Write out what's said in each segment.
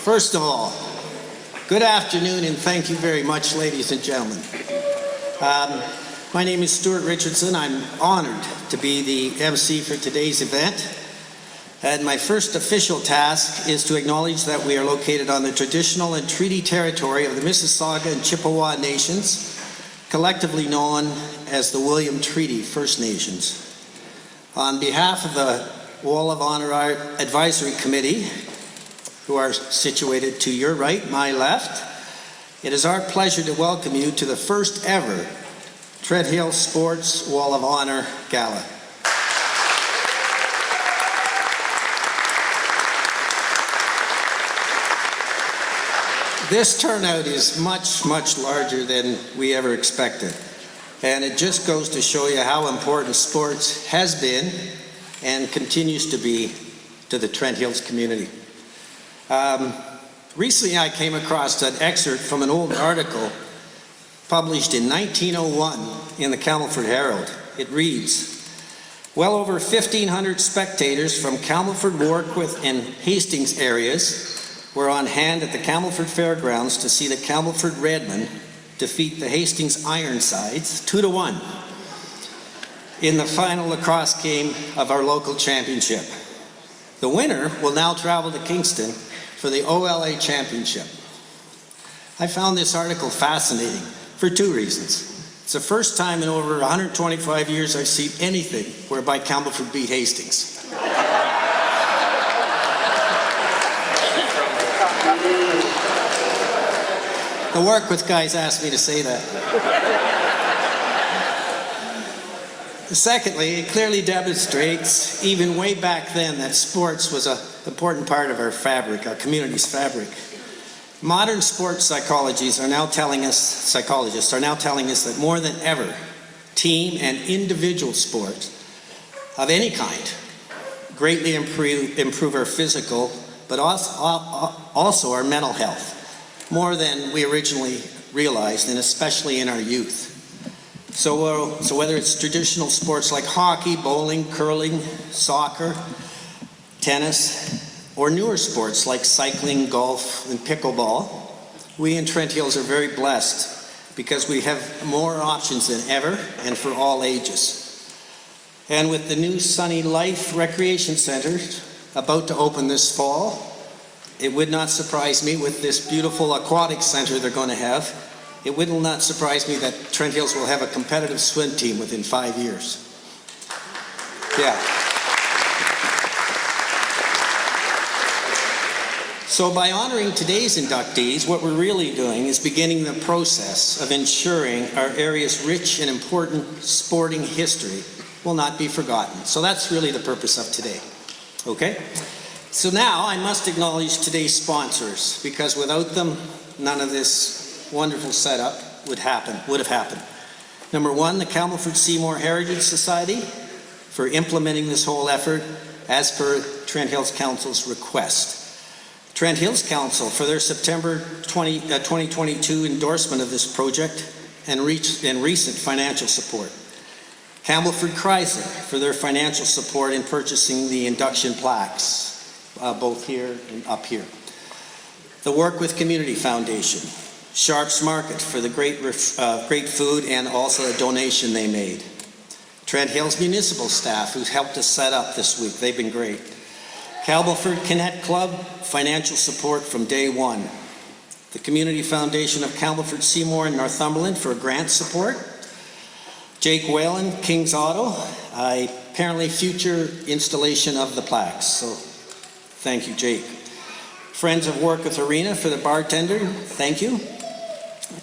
First of all, good afternoon and thank you very much, ladies and gentlemen. My name is Stuart Richardson. I'm honored to be the MC for today's event. And my first official task is to acknowledge that we are located on the traditional and treaty territory of the Mississauga and Chippewa Nations, collectively known as the William Treaty First Nations. On behalf of the Wall of Honor Advisory Committee, who are situated to your right, my left, it is our pleasure to welcome you to the first ever Trent Hills Sports Wall of Honor Gala. This turnout is much, much larger than we ever expected. And it just goes to show you how important sports has been and continues to be to the Trent Hills community. Recently I came across an excerpt from an old article published in 1901 in the Camelford Herald. It reads, well over 1,500 spectators from Camelford, Warkworth and Hastings areas were on hand at the Camelford Fairgrounds to see the Camelford Redmen defeat the Hastings Ironsides 2-1 in the final lacrosse game of our local championship. The winner will now travel to Kingston for the OLA Championship. I found this article fascinating for two reasons. It's the first time in over 125 years I've seen anything whereby Camelford beat Hastings. The Warkworth guys asked me to say that. Secondly, it clearly demonstrates, even way back then, that sports was an important part of our fabric, our community's fabric. Modern sports psychologists are now telling us that more than ever, team and individual sports of any kind greatly improve our physical, but also our mental health, more than we originally realized, and especially in our youth. So whether it's traditional sports like hockey, bowling, curling, soccer, tennis, or newer sports like cycling, golf, and pickleball, we in Trent Hills are very blessed because we have more options than ever and for all ages. And with the new Sunny Life Recreation Center about to open this fall, it would not surprise me with this beautiful aquatic center they're going to have. It would not surprise me that Trent Hills will have a competitive swim team within 5 years. Yeah. So by honoring today's inductees, what we're really doing is beginning the process of ensuring our area's rich and important sporting history will not be forgotten. So that's really the purpose of today. Okay? So now I must acknowledge today's sponsors, because without them, none of this wonderful setup would have happened. Number one, the Camelford Seymour Heritage Society for implementing this whole effort as per Trent Hills Council's request. Trent Hills Council for their September 2022 endorsement of this project and recent financial support. Camelford Chrysler for their financial support in purchasing the induction plaques, both here and up here. The Warkworth Community Foundation. Sharps Market for the great food and also a donation they made. Trent Hills Municipal staff who's helped us set up this week. They've been great. Camelford Connect Club, financial support from day one. The Community Foundation of Camelford Seymour and Northumberland for grant support. Jake Whalen, King's Auto, apparently future installation of the plaques. So thank you, Jake. Friends of Warkworth Arena for the bartender, thank you.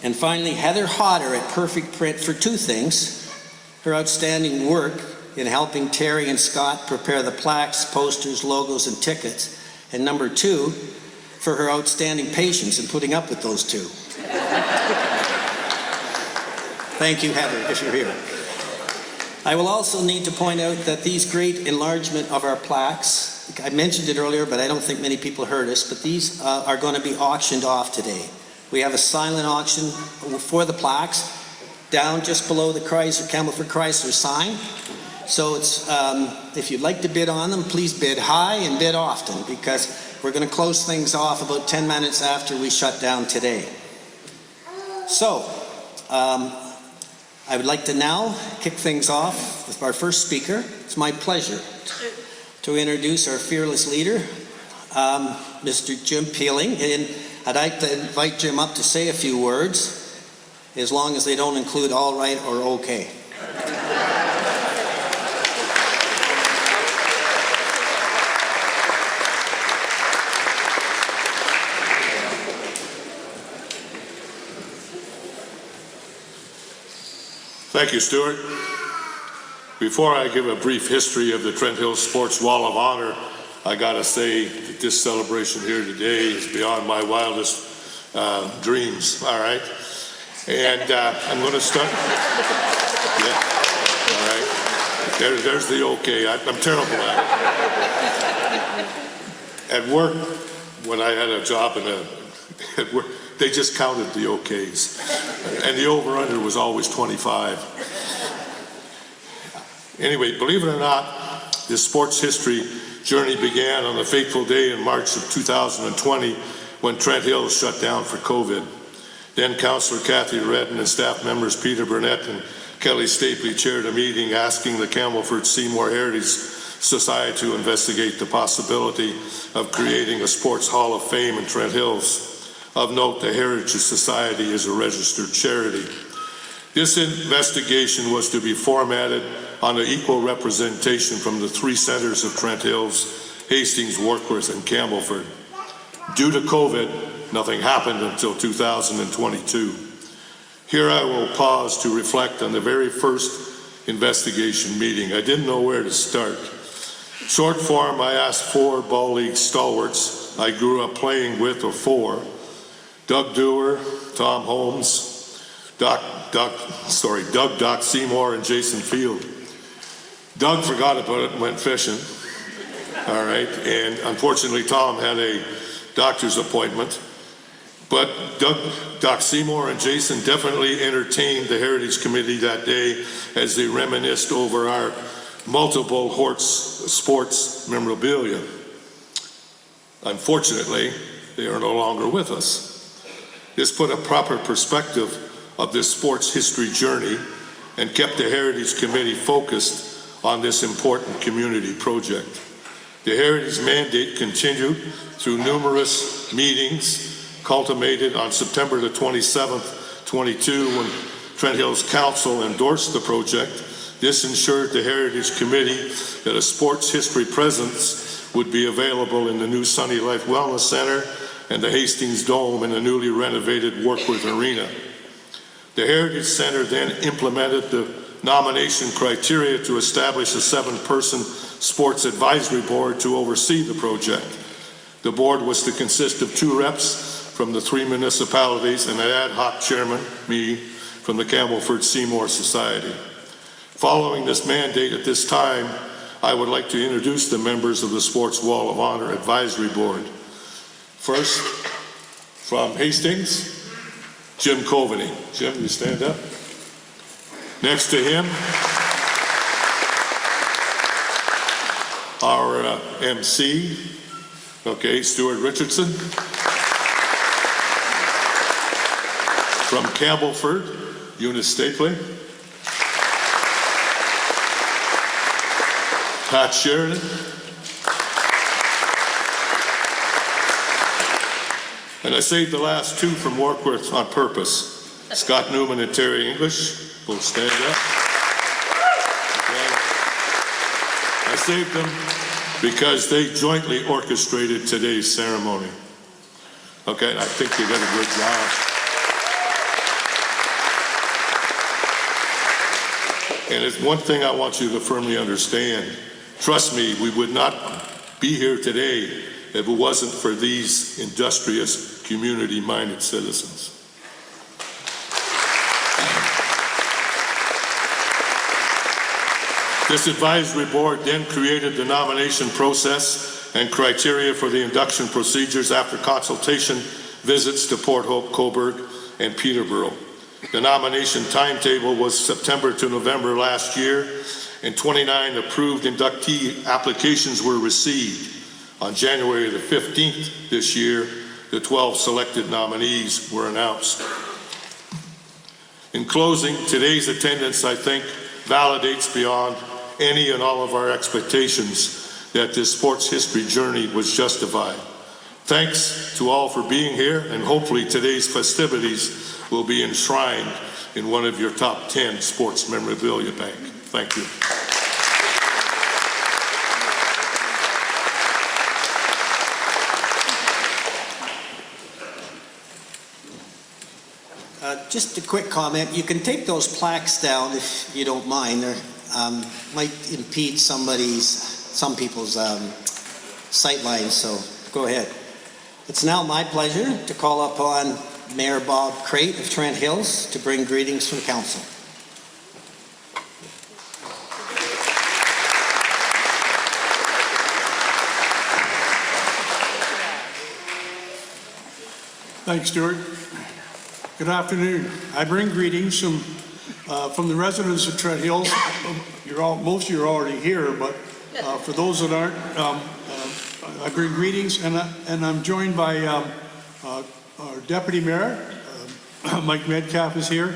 And finally, Heather Hodder at Perfect Print for two things: her outstanding work in helping Terry and Scott prepare the plaques, posters, logos, and tickets, and number two, for her outstanding patience in putting up with those two. Thank you, Heather, if you're here. I will also need to point out that these great enlargement of our plaques, I mentioned it earlier, but I don't think many people heard us, but these are going to be auctioned off today. We have a silent auction for the plaques down just below the Camelford Chrysler sign. So it's, if you'd like to bid on them, please bid high and bid often, because We're going to close things off about 10 minutes after we shut down today. So, I would like to now kick things off with our first speaker. It's my pleasure to introduce our fearless leader, Mr. Jim Peeling. And I'd like to invite Jim up to say a few words, as long as they don't include all right or okay. Thank you, Stuart. Before I give a brief history of the Trent Hills Sports Wall of Honor, I gotta say that this celebration here today is beyond my wildest dreams, all right? And I'm gonna start, yeah, all right. There's the okay, I'm terrible at it. At work, when I had a job at work, they just counted the okays. And the over-under was always 25. Anyway, believe it or not, this sports history journey began on the fateful day in March of 2020 when Trent Hills shut down for COVID. Then Councillor Kathy Redden and staff members Peter Burnett and Kelly Stapley chaired a meeting asking the Campbellford Seymour Heritage Society to investigate the possibility of creating a sports hall of fame in Trent Hills. Of note, the Heritage Society is a registered charity. This investigation was to be formatted on an equal representation from the three centers of Trent Hills, Hastings, Warkworth, and Campbellford. Due to COVID, nothing happened until 2022. Here I will pause to reflect on the very first investigation meeting. I didn't know where to start. Short form, I asked 4 ball league stalwarts I grew up playing with, or 4, Doug Dewar, Tom Holmes, Doug Seymour, and Jason Field. Doug forgot about it and went fishing, all right, and unfortunately Tom had a doctor's appointment, but Doc Seymour and Jason definitely entertained the Heritage Committee that day as they reminisced over our multiple horse sports memorabilia. Unfortunately, they are no longer with us. This put a proper perspective of this sports history journey and kept the Heritage Committee focused on this important community project. The Heritage mandate continued through numerous meetings, culminated on September the 27th, 22, when Trent Hills Council endorsed the project. This ensured the Heritage Committee that a sports history presence would be available in the new Sunny Life Wellness Center and the Hastings Dome in the newly renovated Warkworth Arena. The Heritage Center then implemented the nomination criteria to establish a 7-person sports advisory board to oversee the project. The board was to consist of 2 reps from the 3 municipalities and an ad hoc chairman, me, from the Campbellford Seymour Society. Following this mandate at this time, I would like to introduce the members of the Sports Wall of Honor Advisory Board. First, from Hastings, Jim Coveney. Jim, you stand up. Next to him, our MC, okay, Stuart Richardson. From Campbellford, Eunice Stapley. Pat Sheridan. And I saved the last 2 from Warkworth on purpose. Scott Newman and Terry English, both stand up. Okay. I saved them because they jointly orchestrated today's ceremony. Okay, and I think they did a good job. And it's one thing I want you to firmly understand. Trust me, we would not be here today if it wasn't for these industrious, community-minded citizens. This advisory board then created the nomination process and criteria for the induction procedures after consultation visits to Port Hope, Coburg, and Peterborough. The nomination timetable was September to November last year, and 29 approved inductee applications were received. On January the 15th this year, the 12 selected nominees were announced. In closing, today's attendance, I think, validates beyond any and all of our expectations that this sports history journey was justified. Thanks to all for being here, and hopefully today's festivities will be enshrined in one of your top 10 sports memorabilia bank. Thank you. Just a quick comment. You can take those plaques down if you don't mind. They might impede some people's sight lines, so go ahead. It's now my pleasure to call upon Mayor Bob Crate of Trent Hills to bring greetings from council. Thanks, Stuart. Good afternoon. I bring greetings from the residents of Trent Hills. Most of you are already here, but for those that aren't, I bring greetings, and I'm joined by our Deputy Mayor, Mike Medcalf is here,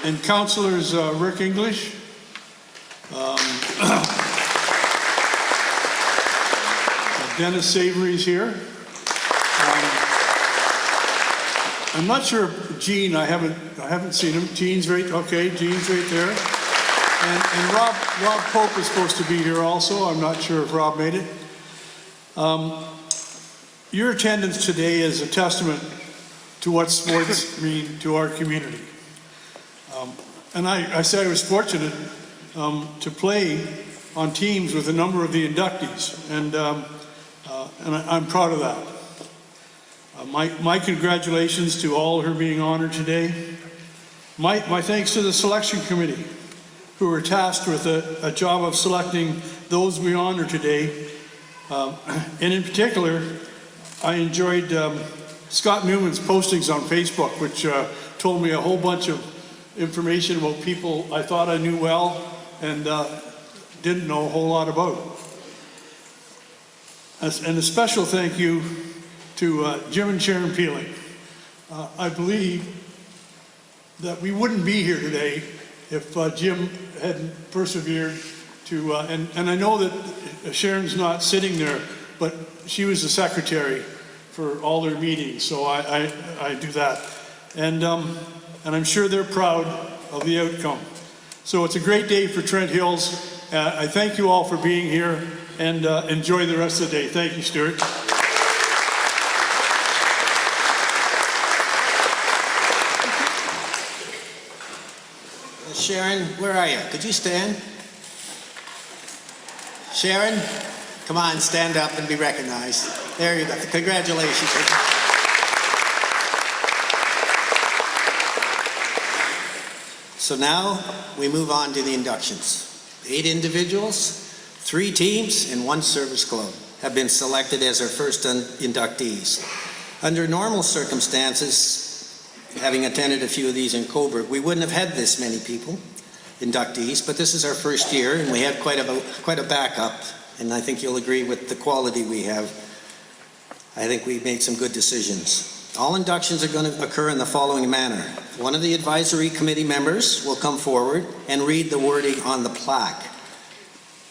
and Councillors Rick English, Dennis Savory's here. I'm not sure if Gene, I haven't seen him. Gene's right, okay, Gene's right there. And Rob Pope is supposed to be here also. I'm not sure if Rob made it. Your attendance today is a testament to what sports mean to our community. And I say I was fortunate to play on teams with a number of the inductees, and I'm proud of that. My congratulations to all who are being honored today. My thanks to the selection committee, who were tasked with a job of selecting those we honor today. And in particular, I enjoyed Scott Newman's postings on Facebook, which told me a whole bunch of information about people I thought I knew well and didn't know a whole lot about. And a special thank you to Jim and Sharon Peeling. I believe that we wouldn't be here today if Jim hadn't persevered to, and I know that Sharon's not sitting there, but she was the secretary for all their meetings, so I do that. And I'm sure they're proud of the outcome. So it's a great day for Trent Hills. I thank you all for being here, and enjoy the rest of the day. Thank you, Stuart. Sharon, where are you? Could you stand? Sharon, come on, stand up and be recognized. There you go. Congratulations. So now we move on to the inductions. 8 individuals, 3 teams, and 1 service club have been selected as our first inductees. Under normal circumstances, having attended a few of these in Coburg, we wouldn't have had this many people, inductees, but this is our first year, and we had quite a backup, and I think you'll agree with the quality we have. I think we made some good decisions. All inductions are going to occur in the following manner. One of the advisory committee members will come forward and read the wording on the plaque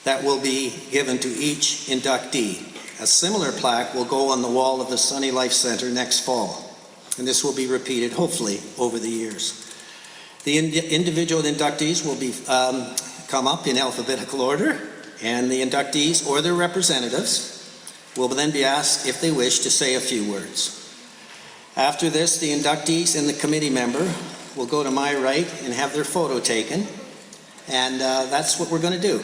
that will be given to each inductee. A similar plaque will go on the wall of the Sunny Life Center next fall, and this will be repeated, hopefully, over the years. The individual inductees will be come up in alphabetical order, and the inductees or their representatives will then be asked if they wish to say a few words. After this, the inductees and the committee member will go to my right and have their photo taken, and that's what we're going to do.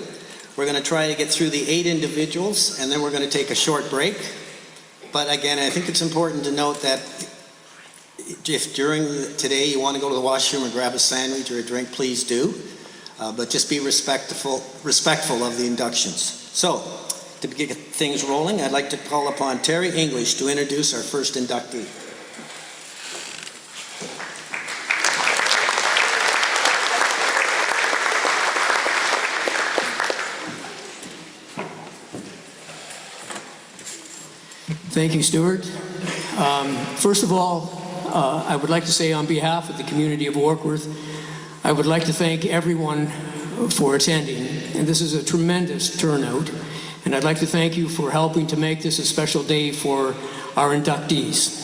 We're going to try to get through the 8 individuals, and then we're going to take a short break. But again, I think it's important to note that if during today you want to go to the washroom and grab a sandwich or a drink, please do. But just be respectful of the inductions. So, to get things rolling, I'd like to call upon Terry English to introduce our first inductee. Thank you, Stuart. First of all, I would like to say on behalf of the community of Warkworth, I would like to thank everyone for attending. And this is a tremendous turnout. And I'd like to thank you for helping to make this a special day for our inductees.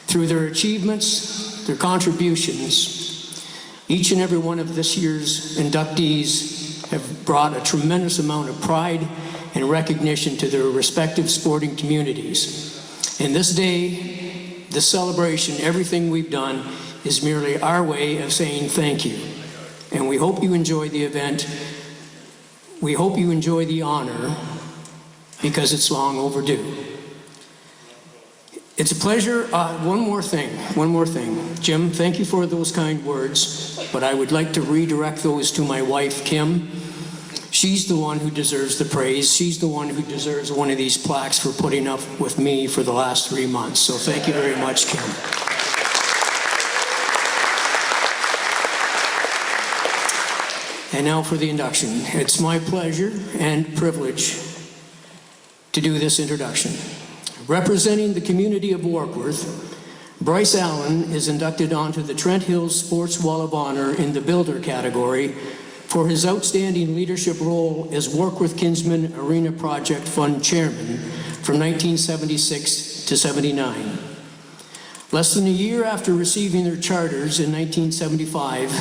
Through their achievements, their contributions, each and every one of this year's inductees have brought a tremendous amount of pride and recognition to their respective sporting communities. And this day, this celebration, everything we've done is merely our way of saying thank you. And we hope you enjoy the event. We hope you enjoy the honor because it's long overdue. It's a pleasure. One more thing. Jim, thank you for those kind words, but I would like to redirect those to my wife, Kim. She's the one who deserves the praise. She's the one who deserves one of these plaques for putting up with me for the last 3 months. So thank you very much, Kim. And now for the induction. It's my pleasure and privilege to do this introduction. Representing the community of Warkworth, Bryce Allen is inducted onto the Trent Hills Sports Wall of Honor in the Builder category for his outstanding leadership role as Warkworth Kinsman Arena Project Fund Chairman from 1976 to 79. Less than a year after receiving their charters in 1975,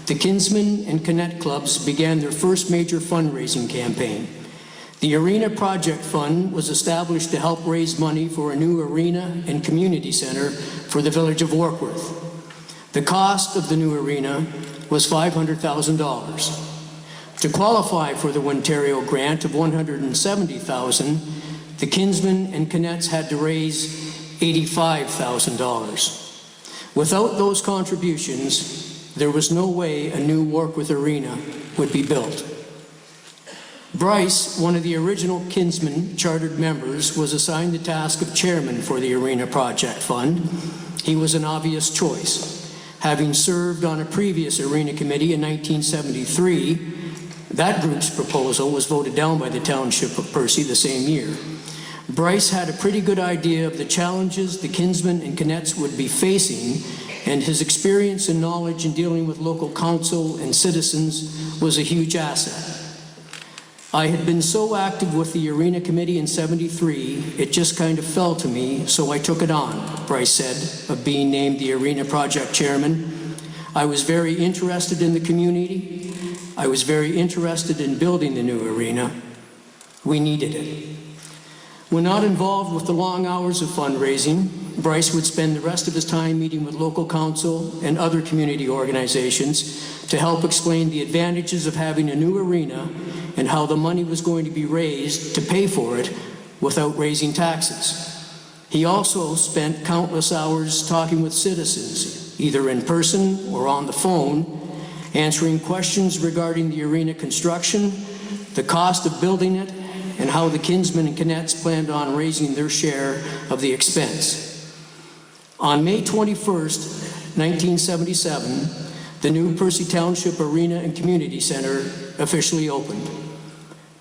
the Kinsman and Connect clubs began their first major fundraising campaign. The Arena Project Fund was established to help raise money for a new arena and community center for the village of Warkworth. The cost of the new arena was $500,000. To qualify for the Ontario grant of $170,000, the Kinsman and Connects had to raise $85,000. Without those contributions, there was no way a new Warkworth arena would be built. Bryce, one of the original Kinsman chartered members, was assigned the task of chairman for the Arena Project Fund. He was an obvious choice. Having served on a previous arena committee in 1973, that group's proposal was voted down by the Township of Percy the same year. Bryce had a pretty good idea of the challenges the Kinsman and Connects would be facing, and his experience and knowledge in dealing with local council and citizens was a huge asset. I had been so active with the Arena Committee in '73, it just kind of fell to me, so I took it on, Bryce said, of being named the Arena Project Chairman. I was very interested in the community. I was very interested in building the new arena. We needed it. When not involved with the long hours of fundraising, Bryce would spend the rest of his time meeting with local council and other community organizations to help explain the advantages of having a new arena and how the money was going to be raised to pay for it without raising taxes. He also spent countless hours talking with citizens, either in person or on the phone, answering questions regarding the arena construction, the cost of building it, and how the Kinsman and Connects planned on raising their share of the expense. On May 21st, 1977, the new Percy Township Arena and Community Center officially opened.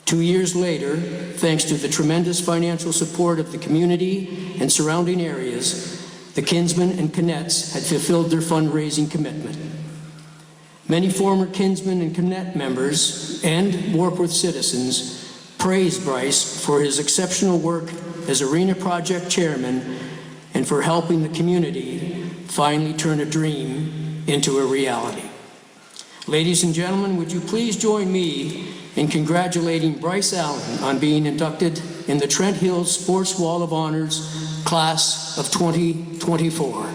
2 years later, thanks to the tremendous financial support of the community and surrounding areas, the Kinsman and Connects had fulfilled their fundraising commitment. Many former Kinsman and Connect members and Warkworth citizens praised Bryce for his exceptional work as Arena Project Chairman and for helping the community finally turn a dream into a reality. Ladies and gentlemen, would you please join me in congratulating Bryce Allen on being inducted in the Trent Hills Sports Wall of Honors Class of 2024.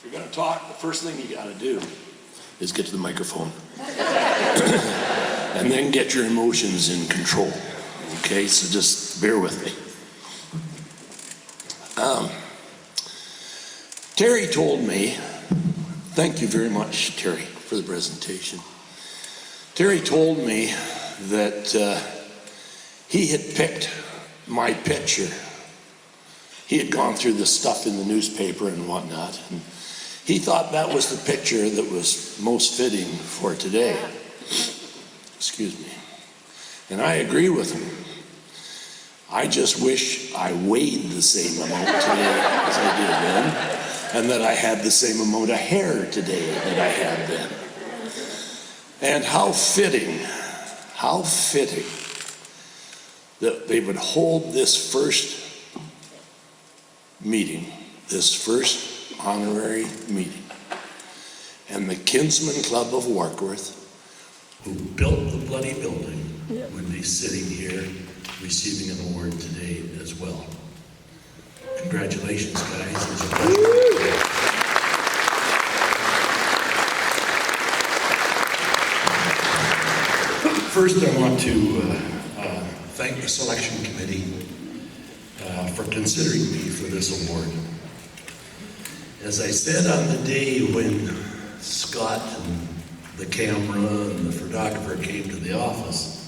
If you're gonna talk, the first thing you gotta do is get to the microphone. And then get your emotions in control. Okay, so just bear with me. Terry told me, thank you very much, Terry, for the presentation. Terry told me that he had picked my picture. He had gone through the stuff in the newspaper and whatnot, and he thought that was the picture that was most fitting for today. Excuse me. And I agree with him. I just wish I weighed the same amount today as I did then, and that I had the same amount of hair today that I had then. And how fitting that they would hold this first meeting, this first honorary meeting, and the Kinsman Club of Warkworth, who built the bloody building, would be sitting here receiving an award today as well. Congratulations, guys. It was a pleasure. First, I want to thank the selection committee for considering me for this award. As I said on the day when Scott and the camera and the photographer came to the office,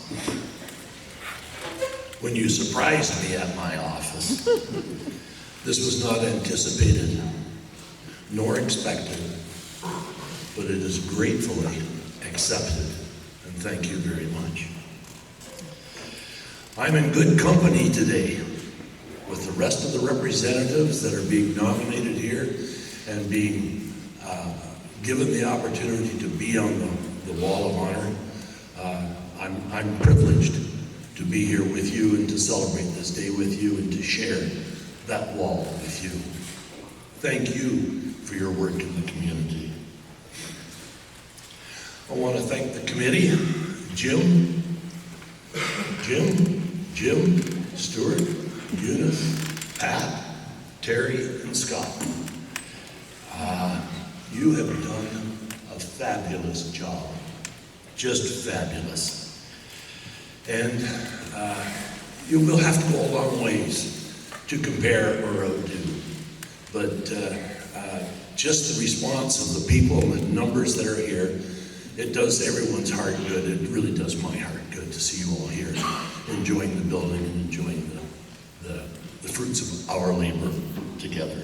when you surprised me at my office, this was not anticipated nor expected, but it is gratefully accepted, and thank you very much. I'm in good company today with the rest of the representatives that are being nominated here and being given the opportunity to be on the Wall of Honor. I'm privileged to be here with you and to celebrate this day with you and to share that wall with you. Thank you for your work in the community. I want to thank the committee, Jim, Stuart, Eunice, Pat, Terry, and Scott. You have done a fabulous job, just fabulous. And you will have to go a long ways to compare or outdo. But just the response of the people and the numbers that are here, it does everyone's heart good. It really does my heart good to see you all here, enjoying the building and enjoying the fruits of our labor together.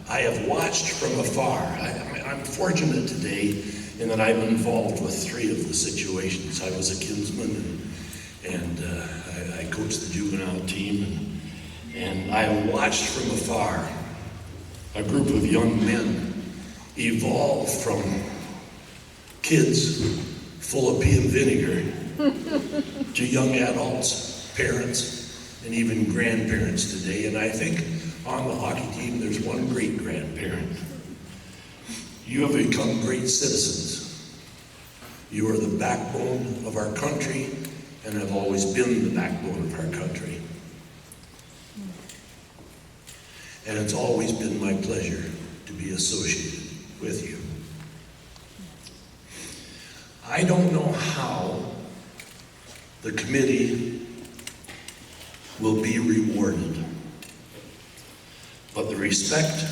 I have watched from afar. I'm fortunate today in that I'm involved with 3 of the situations. I was a kinsman and I coached the juvenile team, and I watched from afar a group of young men evolve from kids full of pea and vinegar to young adults, parents, and even grandparents today. And I think on the hockey team, there's one great grandparent. You have become great citizens. You are the backbone of our country and have always been the backbone of our country. And it's always been my pleasure to be associated with you. I don't know how the committee will be rewarded, but the respect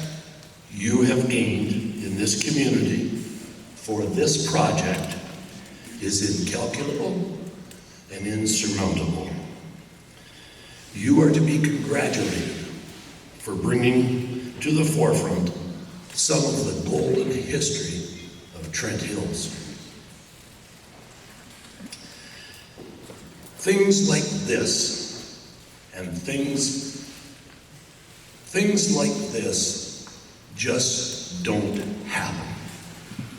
you have gained in this community for this project is incalculable and insurmountable. You are to be congratulated for bringing to the forefront some of the golden history of Trent Hills. Things like this and things like this just don't happen.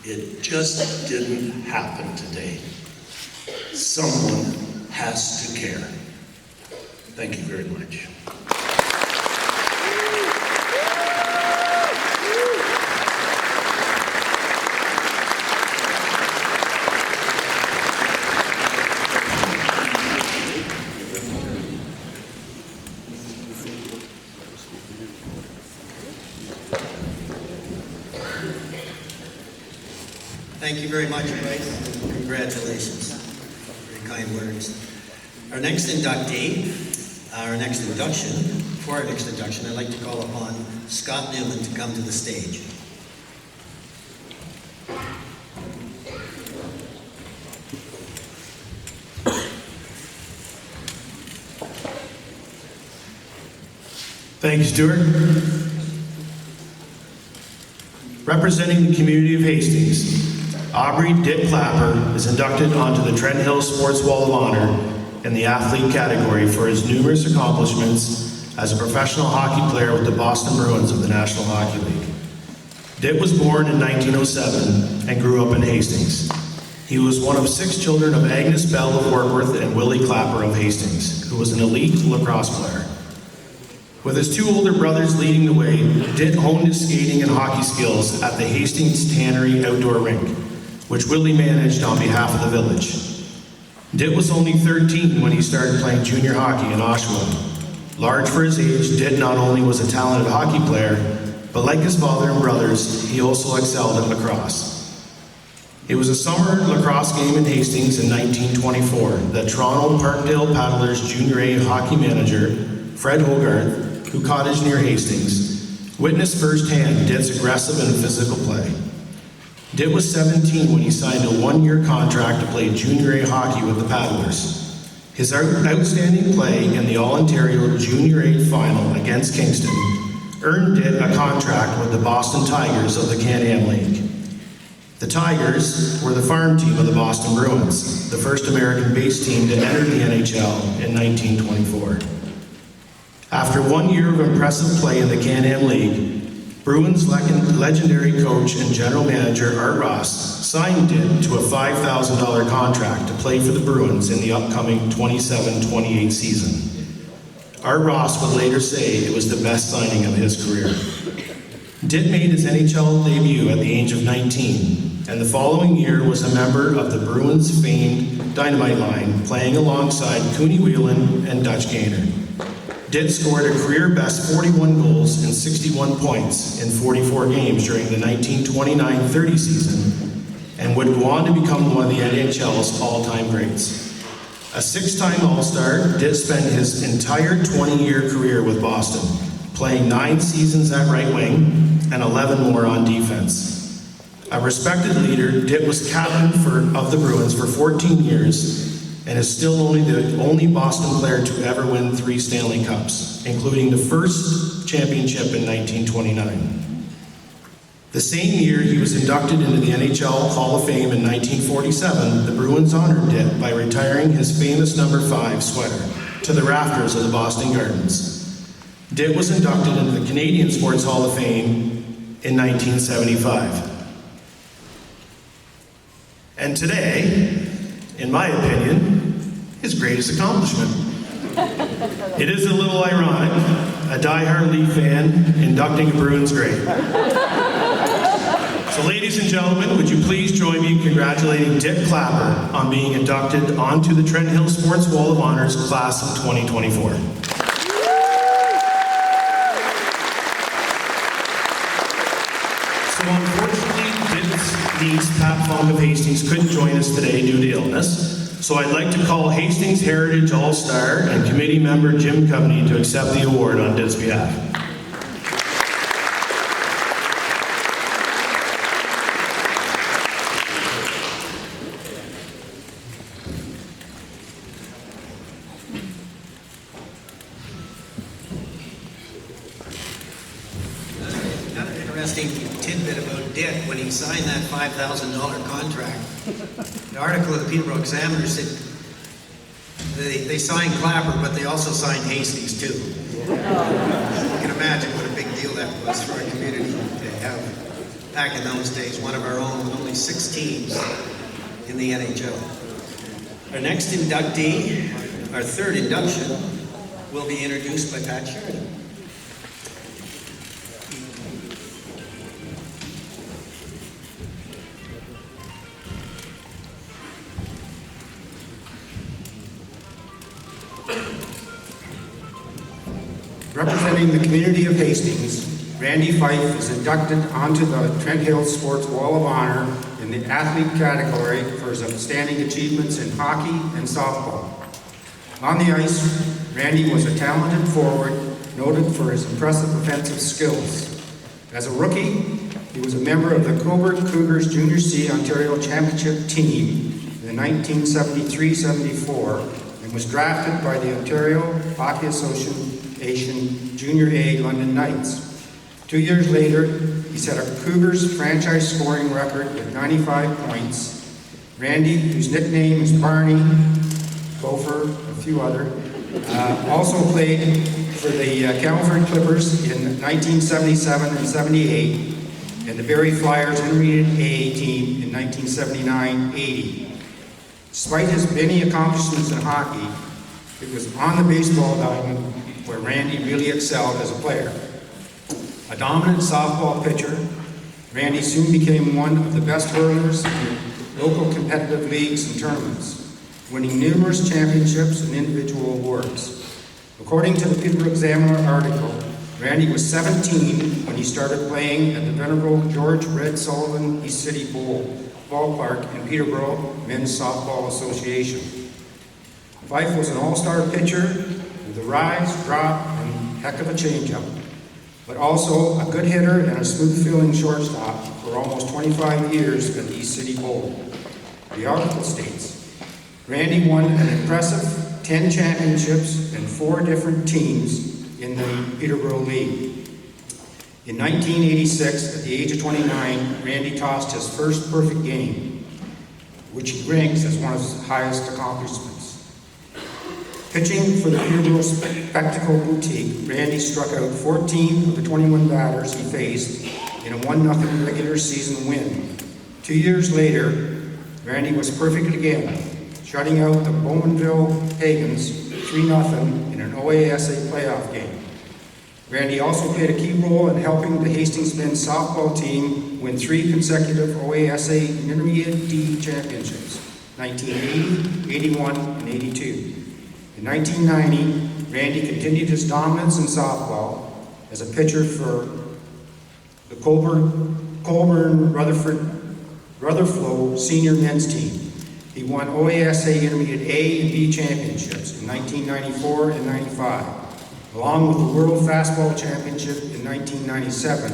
It just didn't happen today. Someone has to care. Thank you very much. Thank you very much, Bryce. Congratulations. Very kind words. Our next induction, for our next induction, I'd like to call upon Scott Newman to come to the stage. Thank you, Stuart. Representing the community of Hastings, Aubrey Dick Clapper is inducted onto the Trent Hill Sports Wall of Honor in the athlete category for his numerous accomplishments as a professional hockey player with the Boston Bruins of the National Hockey League. Dick was born in 1907 and grew up in Hastings. He was one of 6 children of Agnes Bell of Warkworth and Willie Clapper of Hastings, who was an elite lacrosse player. With his 2 older brothers leading the way, Dick honed his skating and hockey skills at the Hastings Tannery outdoor rink, which Willie managed on behalf of the village. Dick was only 13 when he started playing junior hockey in Oshawa. Large for his age, Dick not only was a talented hockey player, but like his father and brothers, he also excelled at lacrosse. It was a summer lacrosse game in Hastings in 1924 that Toronto Parkdale Paddlers Junior A hockey manager, Fred Hogarth, who cottage near Hastings, witnessed firsthand Dick's aggressive and physical play. Dick was 17 when he signed a 1-year contract to play junior A hockey with the Paddlers. His outstanding play in the All-Ontario Junior A final against Kingston earned Dick a contract with the Boston Tigers of the Can-Am League. The Tigers were the farm team of the Boston Bruins, the first American-based team to enter the NHL in 1924. After 1 year of impressive play in the Can-Am League, Bruins legendary coach and general manager Art Ross signed Dick to a $5,000 contract to play for the Bruins in the upcoming 27-28 season. Art Ross would later say it was the best signing of his career. Dick made his NHL debut at the age of 19, and the following year was a member of the Bruins' famed Dynamite line, playing alongside Cooney Whelan and Dutch Gaynor. Dick scored a career-best 41 goals and 61 points in 44 games during the 1929-30 season, and would go on to become one of the NHL's all-time greats. A 6-time All-Star, Dick spent his entire 20-year career with Boston, playing 9 seasons at right wing and 11 more on defense. A respected leader, Dick was captain of the Bruins for 14 years, and is still the only Boston player to ever win 3 Stanley Cups, including the first championship in 1929. The same year he was inducted into the NHL Hall of Fame in 1947, the Bruins honored Dick by retiring his famous number 5 sweater to the rafters of the Boston Gardens. Dick was inducted into the Canadian Sports Hall of Fame in 1975. And today, in my opinion, his greatest accomplishment. It is a little ironic, a die-hard Leaf fan inducting a Bruins great. So ladies and gentlemen, would you please join me in congratulating Dick Clapper on being inducted onto the Trent Hill Sports Wall of Honors class of 2024. So unfortunately, Dick's niece, Pat Funk of Hastings, couldn't join us today due to illness. So I'd like to call Hastings Heritage All-Star and committee member Jim Coveney to accept the award on Dick's behalf. Another interesting tidbit about Dick, when he signed that $5,000 contract, the article of the Peterborough Examiner said they signed Clapper, but they also signed Hastings too. You can imagine what a big deal that was for our community to have, back in those days, one of our own with only 6 teams in the NHL. Our next inductee, our 3rd induction, will be introduced by Pat Sheridan. Representing the community of Hastings, Randy Fife is inducted onto the Trent Hill Sports Wall of Honor in the athlete category for his outstanding achievements in hockey and softball. On the ice, Randy was a talented forward, noted for his impressive offensive skills. As a rookie, he was a member of the Cobourg Cougars Junior C Ontario Championship team in 1973-74 and was drafted by the Ontario Hockey Association Junior A London Knights. 2 years later, he set a Cougars franchise scoring record with 95 points. Randy, whose nickname is Barney, Gopher, a few other, also played for the Calvert Clippers in 1977 and 78, and the Barrie Flyers Intermediate A team in 1979-80. Despite his many accomplishments in hockey, it was on the baseball diamond where Randy really excelled as a player. A dominant softball pitcher, Randy soon became one of the best hurlers in local competitive leagues and tournaments, winning numerous championships and individual awards. According to the Peterborough Examiner article, Randy was 17 when he started playing at the venerable George Red Sullivan East City Ballpark in Peterborough Men's Softball Association. Fife was an all-star pitcher with a rise, drop, and heck of a changeup, but also a good hitter and a smooth-feeling shortstop for almost 25 years at the East City Bowl. The article states, Randy won an impressive 10 championships and 4 different teams in the Peterborough League. In 1986, at the age of 29, Randy tossed his first perfect game, which he ranks as one of his highest accomplishments. Pitching for the Peterborough Spectacle Boutique, Randy struck out 14 of the 21 batters he faced in a 1-0 regular season win. 2 years later, Randy was perfect again, shutting out the Bowmanville Pagans 3-0 in an OASA playoff game. Randy also played a key role in helping the Hastings men's softball team win 3 consecutive OASA Intermediate D championships, 1980, 81, and 82. In 1990, Randy continued his dominance in softball as a pitcher for the Colburn Rutherford Senior Men's Team. He won OASA Intermediate A and B championships in 1994 and 95, along with the World Fastball Championship in 1997,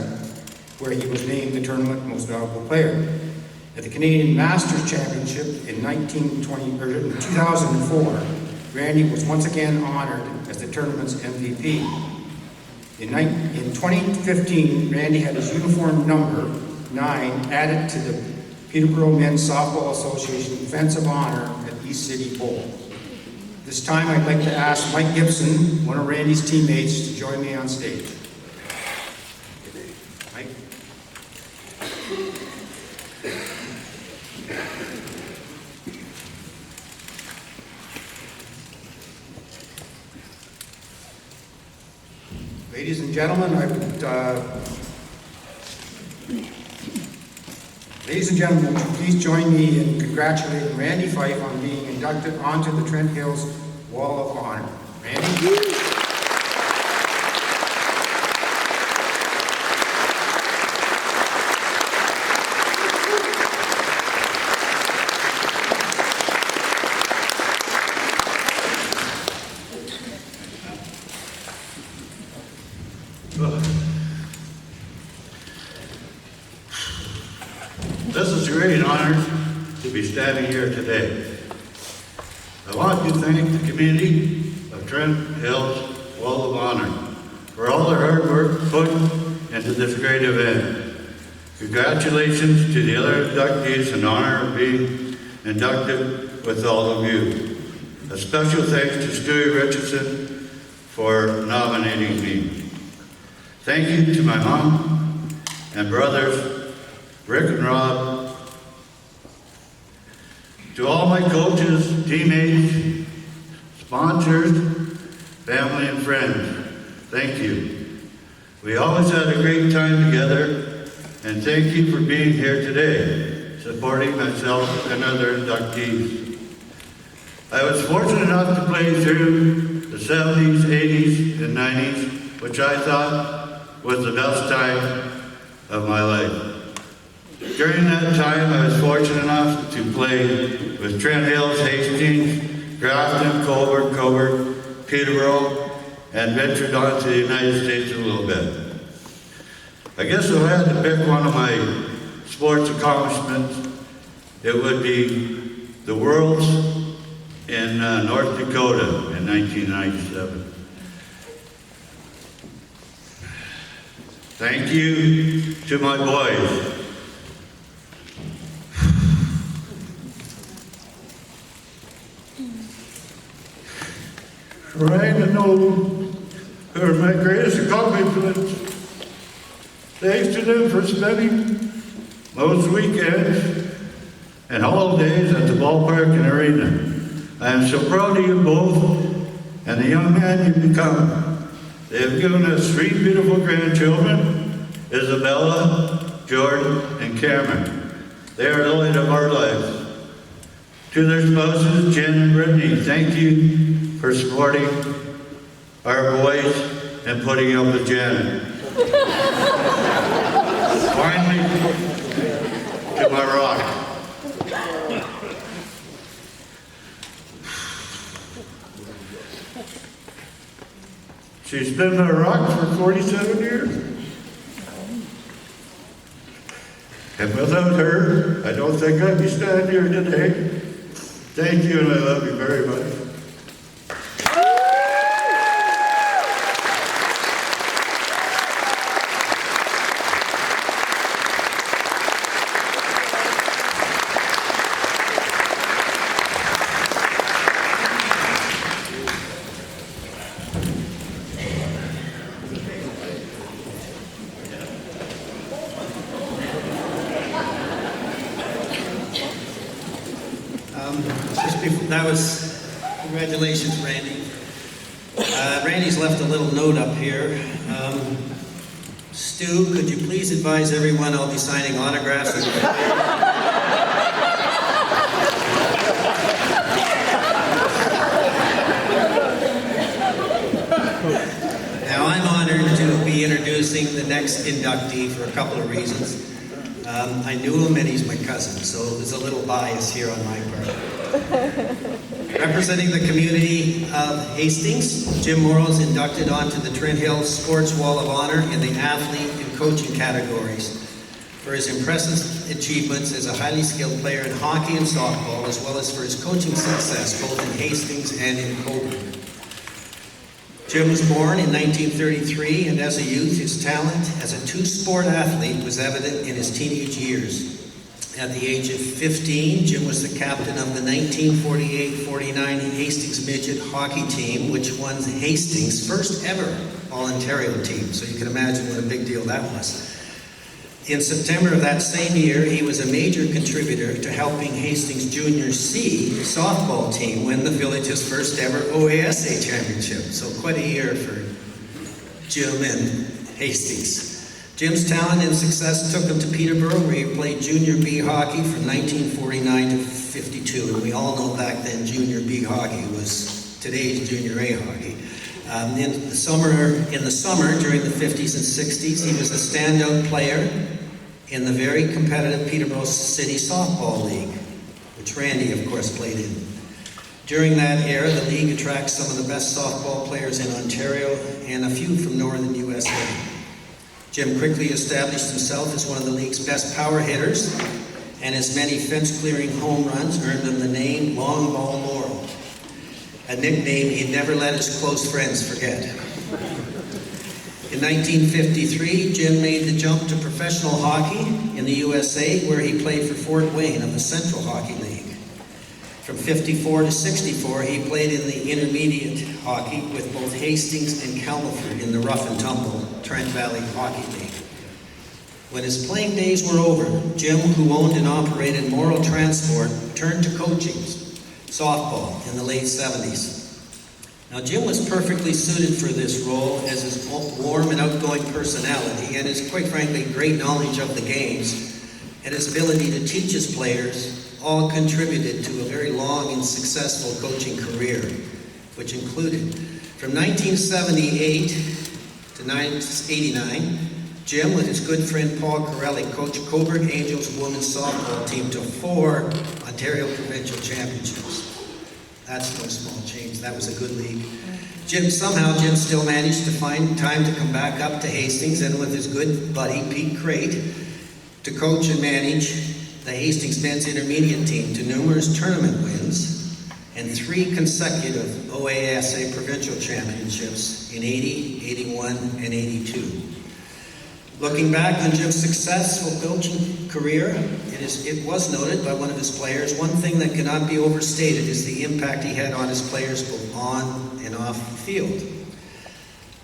where he was named the tournament most valuable player. At the Canadian Masters Championship in 2004, Randy was once again honored as the tournament's MVP. In 2015, Randy had his uniform number 9 added to the Peterborough Men's Softball Association Defense of Honor at East City Bowl. This time I'd like to ask Mike Gibson, one of Randy's teammates, to join me on stage. Mike? Ladies and gentlemen, would you please join me in congratulating Randy Fife on being inducted onto the Trent Hills Wall of Honor. Randy? This is a great honor to be standing here today. I want to thank the community of Trent Hills Wall of Honor for all their hard work put into this great event. Congratulations to the other inductees in honor of being inducted with all of you. A special thanks to Stewie Richardson for nominating me. Thank you to my mom and brothers, Rick and Rob, to all my coaches, teammates, sponsors, family and friends, thank you. We always had a great time together, and thank you for being here today, supporting myself and other inductees. I was fortunate enough to play through the 70s, 80s, and 90s, which I thought was the best time of my life. During that time, I was fortunate enough to play with Trent Hills, Hastings, Grafton, Cobourg, Peterborough, and ventured on to the United States a little bit. I guess if I had to pick one of my sports accomplishments, it would be the Worlds in North Dakota in 1997. Thank you to my boys. Ryan and Nolan are my greatest accomplishments. Thanks to them for spending most weekends and holidays at the ballpark and arena. I am so proud of you both and the young man you've become. They have given us 3 beautiful grandchildren, Isabella, Jordan, and Cameron. They are the light of our lives. To their spouses, Jen and Brittany, thank you for supporting our boys and putting up with Janet. Finally, to my rock. She's been my rock for 47 years. And without her, I don't think I'd be standing here today. Thank you, and I love you very much. Congratulations, Randy. Randy's left a little note up here. Stu, could you please advise everyone I'll be signing autographs? Now, I'm honored to be introducing the next inductee for a couple of reasons. I knew him and he's my cousin, so there's a little bias here on my part. Representing the community of Hastings, Jim Morrow's inducted onto the Trent Hills Sports Wall of Honor in the athlete and coaching categories for his impressive achievements as a highly skilled player in hockey and softball, as well as for his coaching success both in Hastings and in Cobourg. Jim was born in 1933, and as a youth, his talent as a two-sport athlete was evident in his teenage years. At the age of 15, Jim was the captain of the 1948-49 Hastings Midget hockey team, which won Hastings' first ever All-Ontario team. So you can imagine what a big deal that was. In September of that same year, he was a major contributor to helping Hastings Junior C softball team win the village's first ever OASA championship. So quite a year for Jim and Hastings. Jim's talent and success took him to Peterborough, where he played Junior B hockey from 1949 to 52. And we all know back then Junior B hockey was today's Junior A hockey. In the summer, during the 50s and 60s, he was a standout player in the very competitive Peterborough City Softball League, which Randy, of course, played in. During that era, the league attracts some of the best softball players in Ontario and a few from northern USA. Jim quickly established himself as one of the league's best power hitters, and his many fence-clearing home runs earned him the name Long Ball Laurel, a nickname he'd never let his close friends forget. In 1953, Jim made the jump to professional hockey in the USA, where he played for Fort Wayne of the Central Hockey League. From 54 to 64, he played in the intermediate hockey with both Hastings and Camelford in the rough and tumble Trent Valley Hockey League. When his playing days were over, Jim, who owned and operated Morrow Transport, turned to coaching softball in the late 70s. Now, Jim was perfectly suited for this role, as his warm and outgoing personality and his, quite frankly, great knowledge of the games and his ability to teach his players all contributed to a very long and successful coaching career, which included, from 1978 to 1989, Jim, with his good friend Paul Corelli, coached Coburg Angels women's softball team to 4 Ontario provincial championships. That's no small change. That was a good league. Jim still managed to find time to come back up to Hastings, and with his good buddy Pete Crate, to coach and manage the Hastings men's intermediate team to numerous tournament wins and 3 consecutive OASA provincial championships in 80, 81, and 82. Looking back on Jim's successful coaching career, it was noted by one of his players, one thing that cannot be overstated is the impact he had on his players both on and off the field.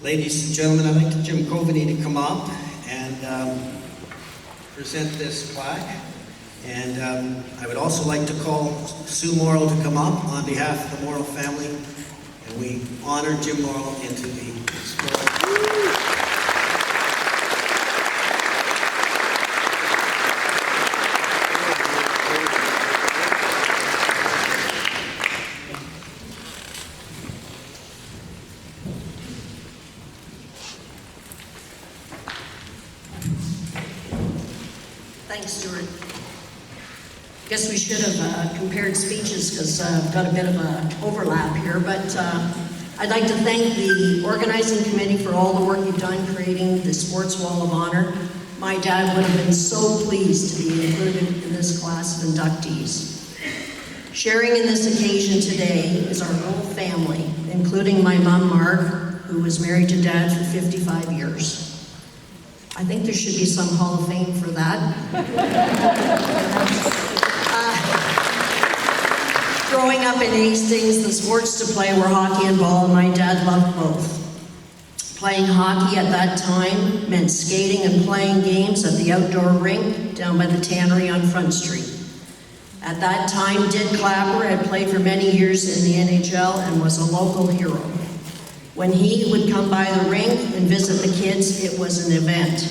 Ladies and gentlemen, I'd like Jim Coveney to come up and present this plaque. And I would also like to call Sue Morrill to come up on behalf of the Morrill family. And we honor Jim Morrill into the sport. Thanks, Stuart. Guess we should have compared speeches because I've got a bit of an overlap here, but I'd like to thank the organizing committee for all the work you've done creating the Sports Wall of Honor. My dad would have been so pleased to be included in this class of inductees. Sharing in this occasion today is our whole family, including my mom, Mark, who was married to Dad for 55 years. I think there should be some Hall of Fame for that. Growing up in Hastings, the sports to play were hockey and ball, and my dad loved both. Playing hockey at that time meant skating and playing games at the outdoor rink down by the tannery on Front Street. At that time, Dick Clapper had played for many years in the NHL and was a local hero. When he would come by the rink and visit the kids, it was an event.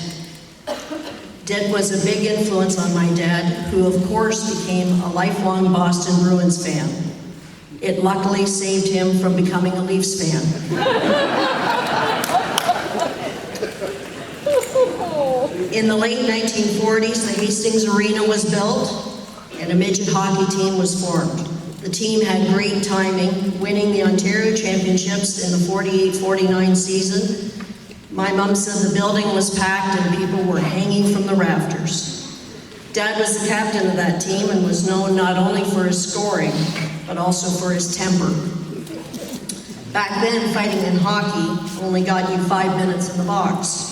Dick was a big influence on my dad, who of course became a lifelong Boston Bruins fan. It luckily saved him from becoming a Leafs fan. In the late 1940s, the Hastings Arena was built and a midget hockey team was formed. The team had great timing, winning the Ontario Championships in the 48-49 season. My mom said the building was packed and people were hanging from the rafters. Dad was the captain of that team and was known not only for his scoring, but also for his temper. Back then, fighting in hockey only got you 5 minutes in the box.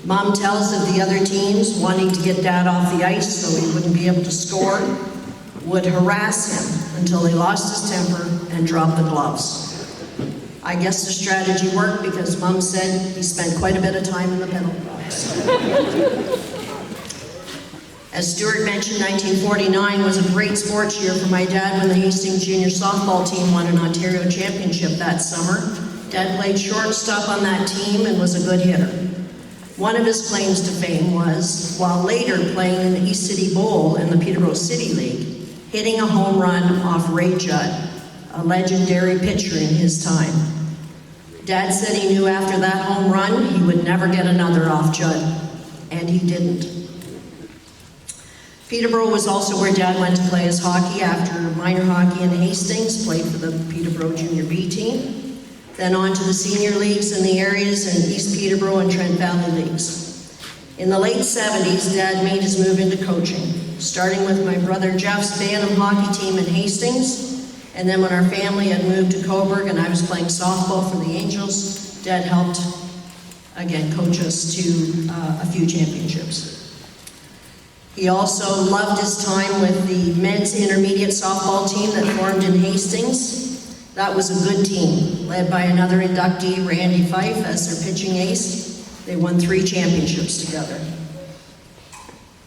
Mom tells of the other teams wanting to get Dad off the ice so he wouldn't be able to score, would harass him until he lost his temper and dropped the gloves. I guess the strategy worked because Mom said he spent quite a bit of time in the penalty box. As Stuart mentioned, 1949 was a great sports year for my dad when the Hastings junior softball team won an Ontario championship that summer. Dad played shortstop on that team and was a good hitter. One of his claims to fame was, while later playing in the East City Bowl in the Peterborough City League, hitting a home run off Ray Judd, a legendary pitcher in his time. Dad said he knew after that home run he would never get another off Judd, and he didn't. Peterborough was also where Dad went to play his hockey after minor hockey in Hastings, played for the Peterborough Junior B team, then on to the senior leagues in the areas in East Peterborough and Trent Valley leagues. In the late 70s, Dad made his move into coaching, starting with my brother Jeff's Bantam hockey team in Hastings, and then when our family had moved to Coburg and I was playing softball for the Angels, Dad helped, again, coach us to a few championships. He also loved his time with the men's intermediate softball team that formed in Hastings. That was a good team, led by another inductee, Randy Fife, as their pitching ace. They won 3 championships together.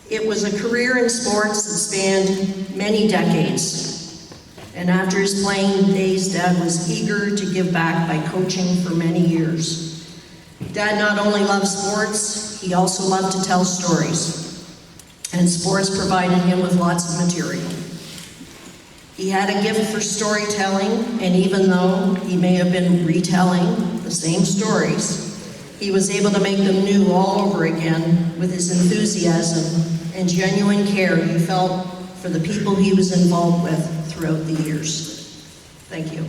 It was a career in sports that spanned many decades. And after his playing days, Dad was eager to give back by coaching for many years. Dad not only loved sports, he also loved to tell stories. And sports provided him with lots of material. He had a gift for storytelling, and even though he may have been retelling the same stories, He was able to make them new all over again with his enthusiasm and genuine care he felt for the people he was involved with throughout the years. Thank you.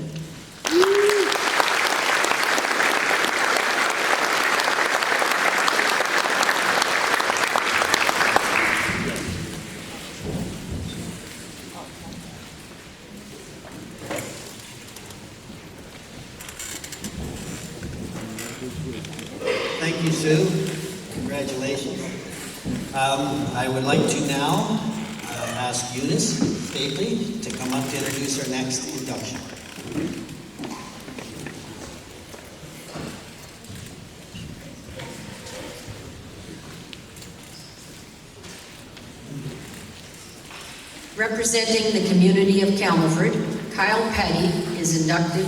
Thank you, Sue. Congratulations. I would like to now ask Eunice Stapley to come up to introduce our next induction. Representing the community of Camelford, Kyle Petty is inducted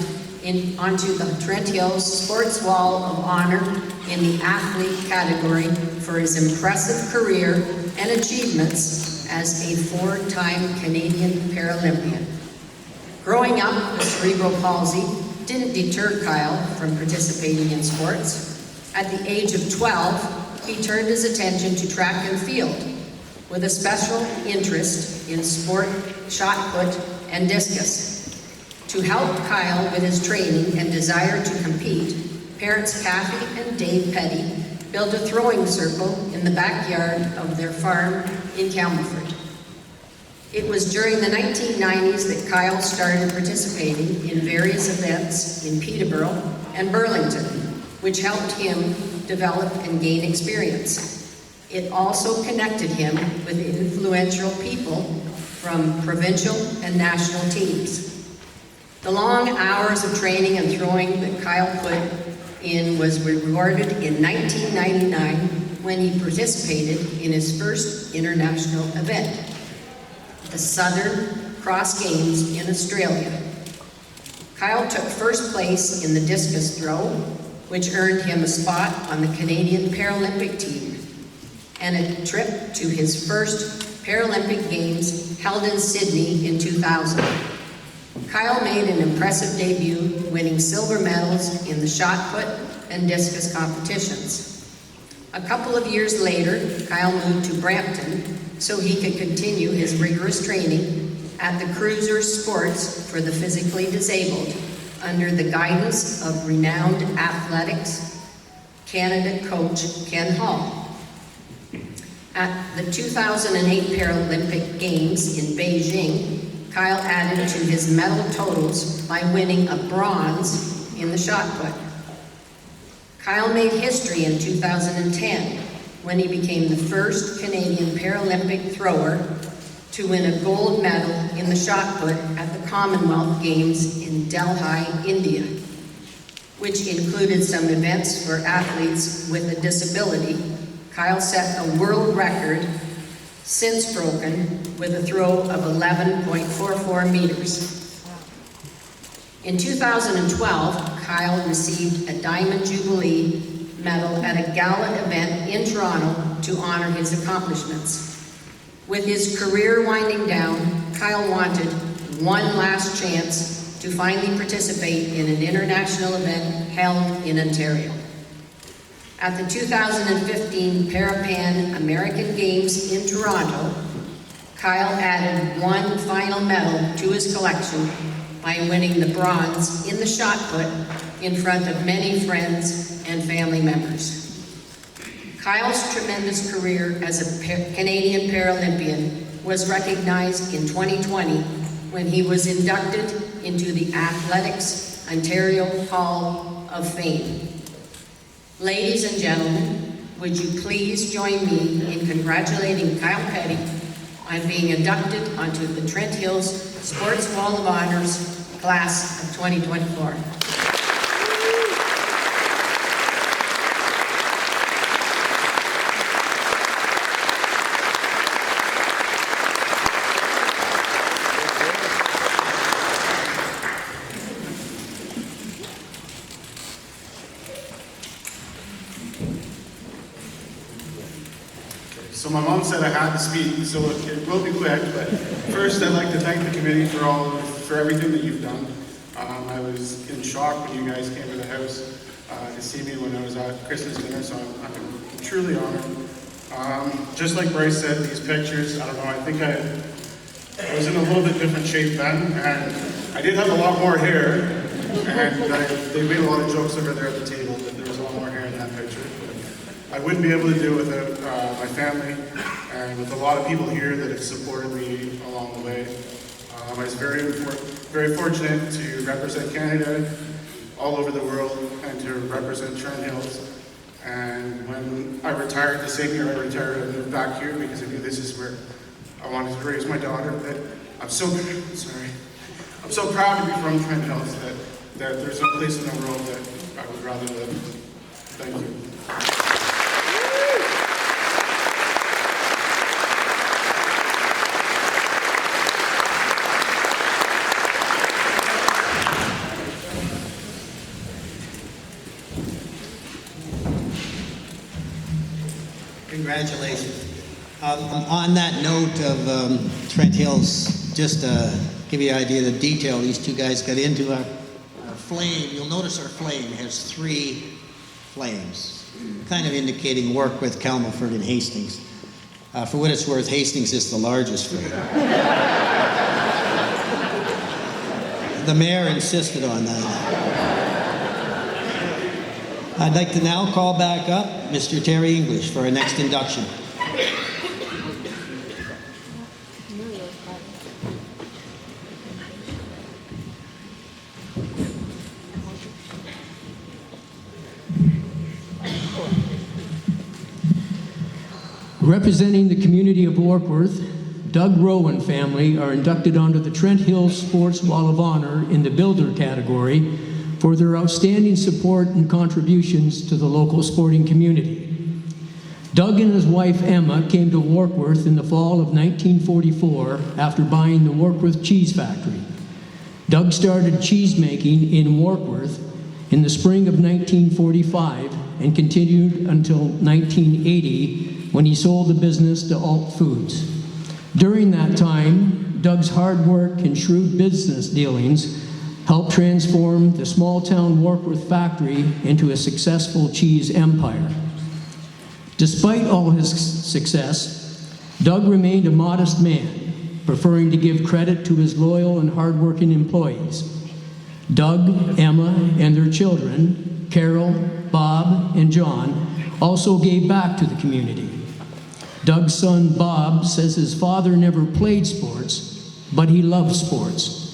onto the Trent Hills Sports Wall of Honor in the athlete category for his impressive career and achievements as a four-time Canadian Paralympian. Growing up with cerebral palsy didn't deter Kyle from participating in sports. At the age of 12, he turned his attention to track and field, with a special interest in sport, shot put, and discus. To help Kyle with his training and desire to compete, parents Kathy and Dave Petty built a throwing circle in the backyard of their farm in Camelford. It was during the 1990s that Kyle started participating in various events in Peterborough and Burlington, which helped him develop and gain experience. It also connected him with influential people from provincial and national teams. The long hours of training and throwing that Kyle put in was rewarded in 1999 when he participated in his first international event, the Southern Cross Games in Australia. Kyle took first place in the discus throw, which earned him a spot on the Canadian Paralympic team, and a trip to his first Paralympic Games held in Sydney in 2000. Kyle made an impressive debut, winning silver medals in the shot put and discus competitions. A couple of years later, Kyle moved to Brampton so he could continue his rigorous training at the Cruiser Sports for the Physically Disabled under the guidance of renowned Athletics Canada coach Ken Hall. At the 2008 Paralympic Games in Beijing, Kyle added to his medal totals by winning a bronze in the shot put. Kyle made history in 2010 when he became the first Canadian Paralympic thrower to win a gold medal in the shot put at the Commonwealth Games in Delhi, India, which included some events for athletes with a disability. Kyle set a world record, since broken, with a throw of 11.44 meters. In 2012, Kyle received a Diamond Jubilee medal at a gala event in Toronto to honor his accomplishments. With his career winding down, Kyle wanted one last chance to finally participate in an international event held in Ontario. At the 2015 Parapan American Games in Toronto, Kyle added one final medal to his collection by winning the bronze in the shot put in front of many friends and family members. Kyle's tremendous career as a Canadian Paralympian was recognized in 2020 when he was inducted into the Athletics Ontario Hall of Fame. Ladies and gentlemen, would you please join me in congratulating Kyle Petty on being inducted onto the Trent Hills Sports Wall of Honors class of 2024. So my mom said I had to speak, so it will be quick, but first I'd like to thank the committee for everything that you've done. I was in shock when you guys came to the house to see me when I was at Christmas dinner, so I'm truly honored. Just like Bryce said, these pictures, I don't know, I think I was in a little bit different shape then, and I did have a lot more hair, and they made a lot of jokes over there at the table that there was a lot more hair in that picture. I wouldn't be able to do it without my family and with a lot of people here that have supported me along the way. I was very fortunate to represent Canada all over the world and to represent Trent Hills. And when I retired, the same year I retired, I moved back here because I knew this is where I wanted to raise my daughter. But I'm so proud to be from Trent Hills that there's no place in the world that I would rather live. Thank you. Congratulations. On that note of Trent Hills, just to give you an idea of the detail these two guys got into, our flame, you'll notice our flame has 3 flames, kind of indicating work with Camelford and Hastings. For what it's worth, Hastings is the largest flame. The mayor insisted on that. I'd like to now call back up Mr. Terry English for our next induction. Representing the community of Warkworth, Doug Rowan family are inducted onto the Trent Hills Sports Wall of Honor in the Builder category for their outstanding support and contributions to the local sporting community. Doug and his wife Emma came to Warkworth in the fall of 1944 after buying the Warkworth Cheese Factory. Doug started cheese making in Warkworth in the spring of 1945 and continued until 1980 when he sold the business to Alt Foods. During that time, Doug's hard work and shrewd business dealings helped transform the small-town Warkworth factory into a successful cheese empire. Despite all his success, Doug remained a modest man, preferring to give credit to his loyal and hard-working employees. Doug, Emma, and their children, Carol, Bob, and John, also gave back to the community. Doug's son, Bob, says his father never played sports, but he loved sports.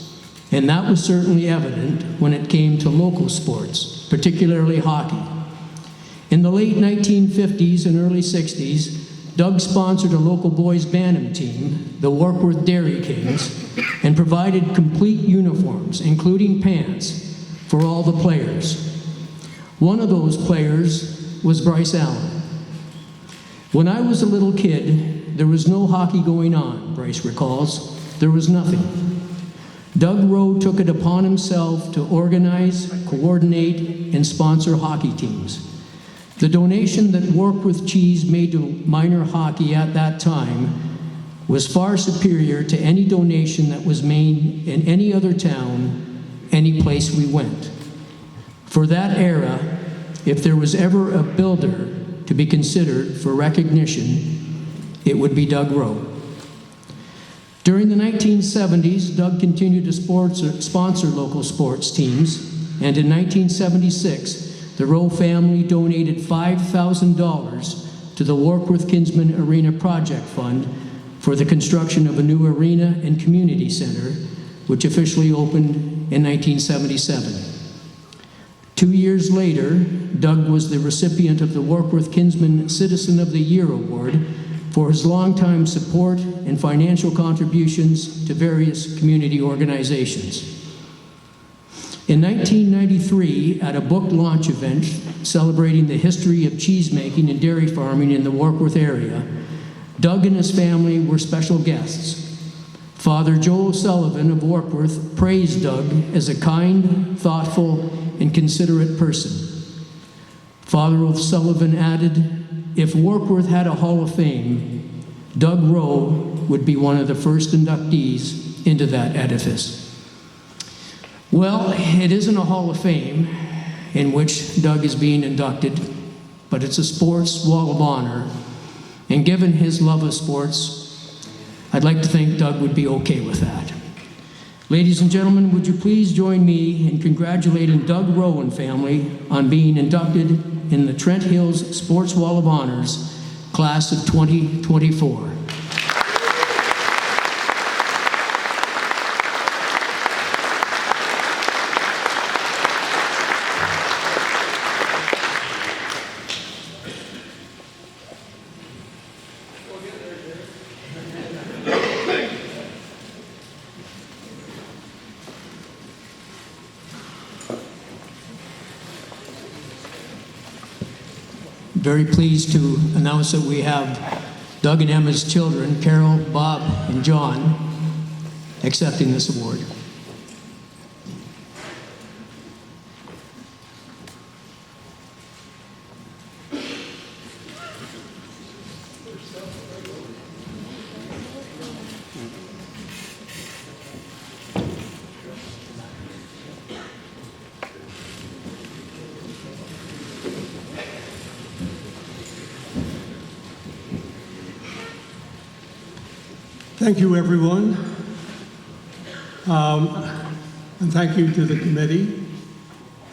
And that was certainly evident when it came to local sports, particularly hockey. In the late 1950s and early 60s, Doug sponsored a local boys bantam team, the Warkworth Dairy Kings, and provided complete uniforms, including pants, for all the players. One of those players was Bryce Allen. When I was a little kid, there was no hockey going on, Bryce recalls. There was nothing. Doug Rowe took it upon himself to organize, coordinate, and sponsor hockey teams. The donation that Warkworth Cheese made to minor hockey at that time was far superior to any donation that was made in any other town, any place we went. For that era, if there was ever a builder to be considered for recognition, it would be Doug Rowe. During the 1970s, Doug continued to sponsor local sports teams, and in 1976, the Rowe family donated $5,000 to the Warkworth Kinsman Arena Project Fund for the construction of a new arena and community center, which officially opened in 1977. 2 years later, Doug was the recipient of the Warkworth Kinsman Citizen of the Year Award for his longtime support and financial contributions to various community organizations. In 1993, at a book launch event celebrating the history of cheesemaking and dairy farming in the Warkworth area, Doug and his family were special guests. Father Joe Sullivan of Warkworth praised Doug as a kind, thoughtful, and considerate person. Father O'Sullivan added, "If Warkworth had a Hall of Fame, Doug Rowe would be one of the first inductees into that edifice." Well, it isn't a Hall of Fame. in which Doug is being inducted, but it's a sports wall of honor. And given his love of sports, I'd like to think Doug would be okay with that. Ladies and gentlemen, would you please join me in congratulating Doug Rowan family on being inducted in the Trent Hills Sports Wall of Honors, class of 2024. Very pleased to announce that we have Doug and Emma's children, Carol, Bob, and John, accepting this award. Thank you, everyone. And thank you to the committee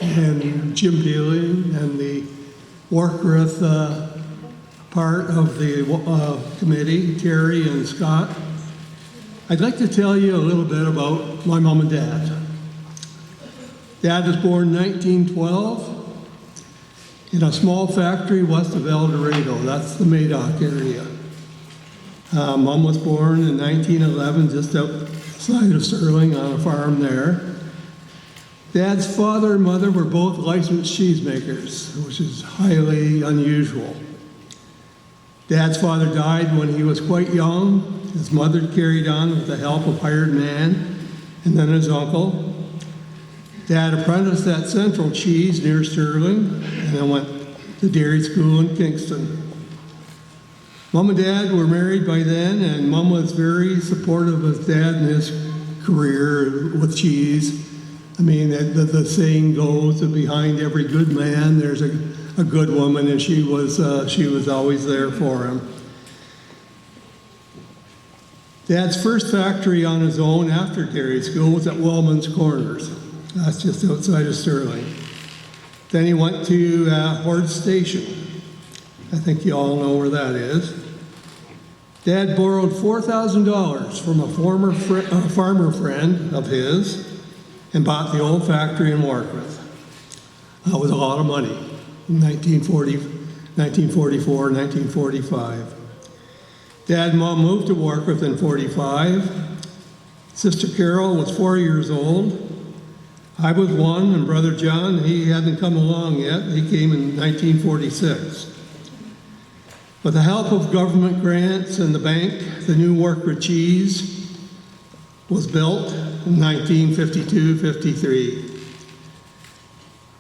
and Jim Dealing and the Warkworth part of the committee, Terry and Scott. I'd like to tell you a little bit about my mom and dad. Dad was born in 1912 in a small factory west of El Dorado. That's the Madoc area. Mom was born in 1911 just outside of Sterling on a farm there. Dad's father and mother were both licensed cheesemakers, which is highly unusual. Dad's father died when he was quite young. His mother carried on with the help of hired man and then his uncle. Dad apprenticed at Central Cheese near Sterling and then went to dairy school in Kingston. Mom and Dad were married by then, and Mom was very supportive of Dad in his career with cheese. I mean, the saying goes that behind every good man, there's a good woman, and she was always there for him. Dad's first factory on his own after dairy school was at Wellman's Corners. That's just outside of Sterling. Then he went to Horde Station. I think you all know where that is. Dad borrowed $4,000 from a former farmer friend of his and bought the old factory in Warkworth. That was a lot of money in 1944, 1945. Dad and Mom moved to Warkworth in 45. Sister Carol was 4 years old. I was 1, and Brother John, he hadn't come along yet. He came in 1946. With the help of government grants and the bank, the new Warkworth cheese was built in 1952-53.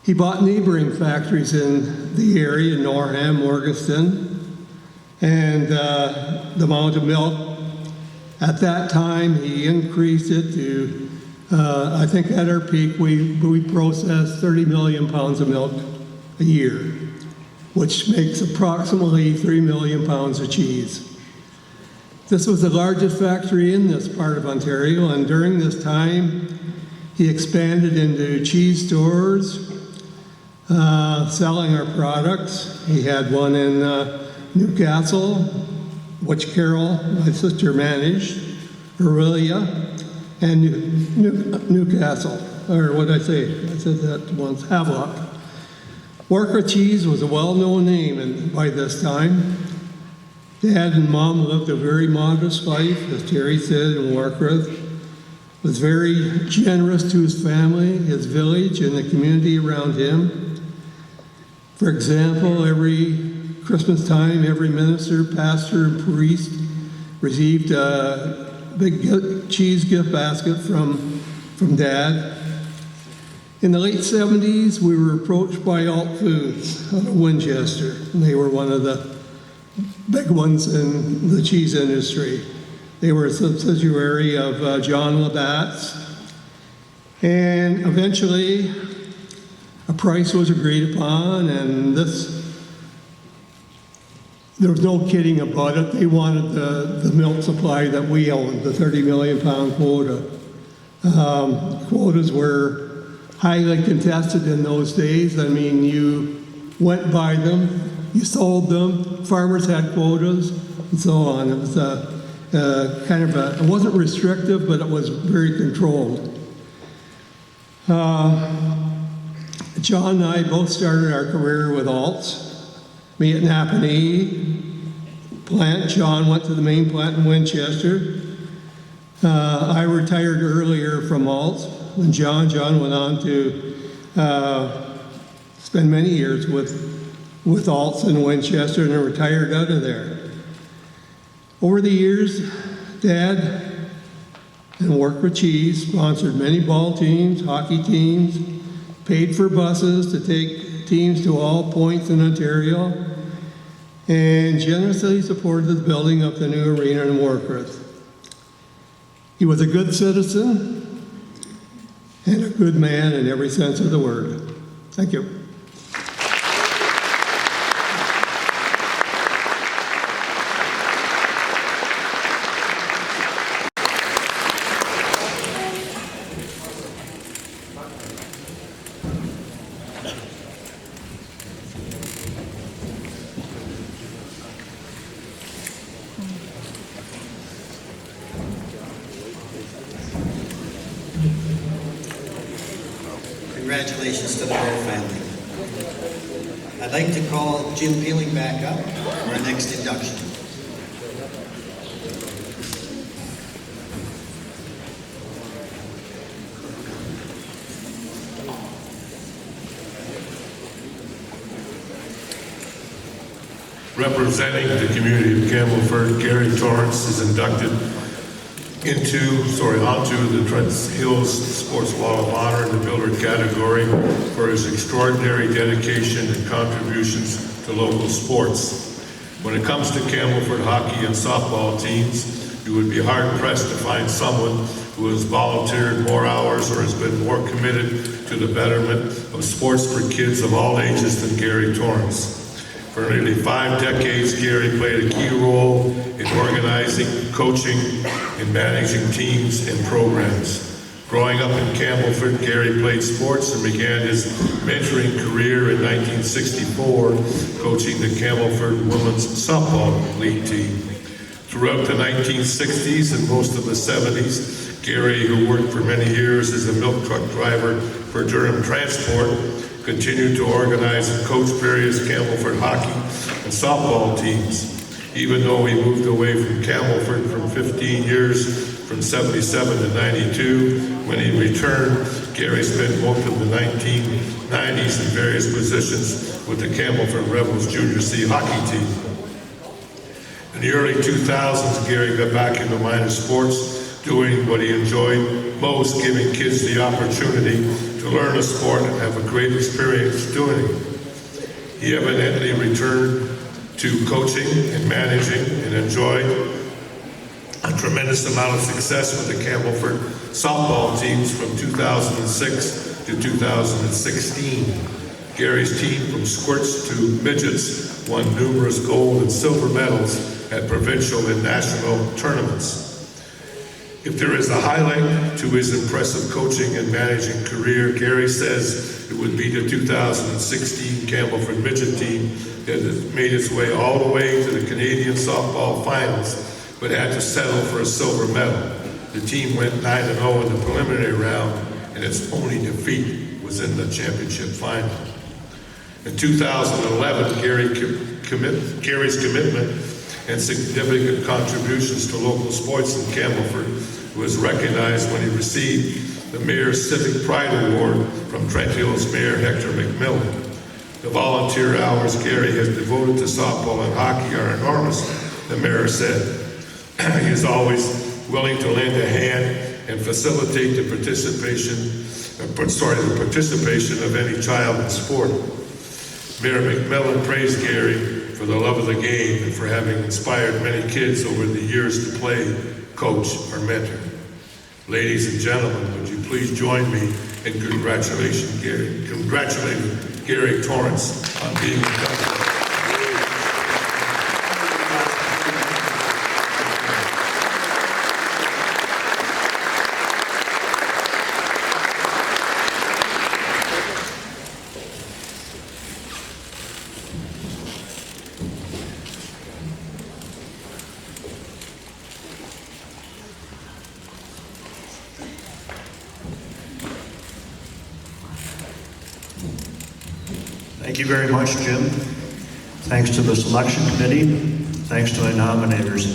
He bought neighboring factories in the area, Norham, Morganton, and the amount of milk. At that time, he increased it to, I think at our peak, we processed 30 million pounds of milk a year, which makes approximately 3 million pounds of cheese. This was the largest factory in this part of Ontario, and during this time, he expanded into cheese stores, selling our products. He had one in Newcastle, which Carol, my sister, managed, Aurelia, and Newcastle, or what did I say? I said that once, Havelock. Warkworth cheese was a well-known name by this time. Dad and Mom lived a very modest life, as Terry said, in Warkworth. Was very generous to his family, his village, and the community around him. For example, every Christmas time, every minister, pastor, and priest received a big cheese gift basket from Dad. In the late 70s, we were approached by Alt Foods out of Winchester, and they were one of the big ones in the cheese industry. They were a subsidiary of John Labatt's. And eventually, a price was agreed upon, and there was no kidding about it. They wanted the milk supply that we owned, the 30 million pound quota. Quotas were highly contested in those days. I mean, you went by them, you sold them, farmers had quotas, and so on. It was it wasn't restrictive, but it was very controlled. John and I both started our career with Alts, me at Napanee plant. John went to the main plant in Winchester. I retired earlier from Alts than John. John went on to spend many years with Alts in Winchester and then retired out of there. Over the years, Dad and worked with Cheese, sponsored many ball teams, hockey teams, paid for buses to take teams to all points in Ontario, and generously supported the building of the new arena in Warcraft. He was a good citizen and a good man in every sense of the word. Thank you. Congratulations to the Bear family. I'd like to call Jim Peeling back up for our next induction. Representing the community of Campbellford, Gary Torrance is inducted onto the Trent Hills Sports Wall of Honor in the Builder category for his extraordinary dedication and contributions to local sports. When it comes to Campbellford hockey and softball teams, you would be hard-pressed to find someone who has volunteered more hours or has been more committed to the betterment of sports for kids of all ages than Gary Torrance. For nearly 5 decades, Gary played a key role in organizing, coaching, and managing teams and programs. Growing up in Campbellford, Gary played sports and began his mentoring career in 1964, coaching the Campbellford Women's Softball League team. Throughout the 1960s and most of the 70s, Gary, who worked for many years as a milk truck driver for Durham Transport, continued to organize and coach various Campbellford hockey and softball teams. Even though he moved away from Campbellford for 15 years, from 77 to 92, when he returned, Gary spent most of the 1990s in various positions with the Campbellford Rebels Junior C hockey team. In the early 2000s, Gary got back into minor sports, doing what he enjoyed most, giving kids the opportunity to learn a sport and have a great experience doing it. He evidently returned to coaching and managing and enjoyed a tremendous amount of success with the Campbellford softball teams from 2006 to 2016. Gary's team, from squirts to midgets, won numerous gold and silver medals at provincial and national tournaments. If there is a highlight to his impressive coaching and managing career, Gary says it would be the 2016 Campbellford midget team that has made its way all the way to the Canadian softball finals, but had to settle for a silver medal. The team went 9-0 in the preliminary round, and its only defeat was in the championship final. In 2011, Gary's commitment and significant contributions to local sports in Campbellford was recognized when he received the Mayor's Civic Pride Award from Trent Hills Mayor Hector McMillan. The volunteer hours Gary has devoted to softball and hockey are enormous, the mayor said. He is always willing to lend a hand and facilitate the participation of any child in sport. Mayor McMillan praised Gary for the love of the game and for having inspired many kids over the years to play, coach, or mentor. Ladies and gentlemen, would you please join me and congratulations, Gary. Congratulating Gary Torrance on being inducted. Thank you very much, Jim. Thanks to the selection committee, thanks to my nominators,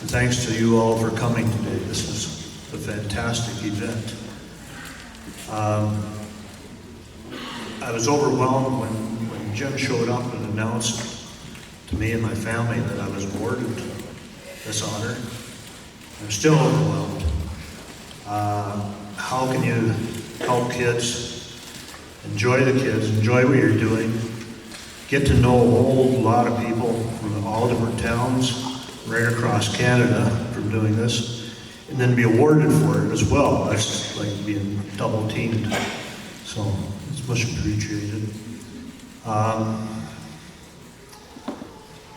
and thanks to you all for coming today. This is a fantastic event. I was overwhelmed when Jim showed up and announced to me and my family that I was awarded this honor. I'm still overwhelmed. How can you help kids? Enjoy the kids, enjoy what you're doing, get to know a whole lot of people from all different towns right across Canada from doing this, and then be awarded for it as well. That's like being double teamed. So it's much appreciated.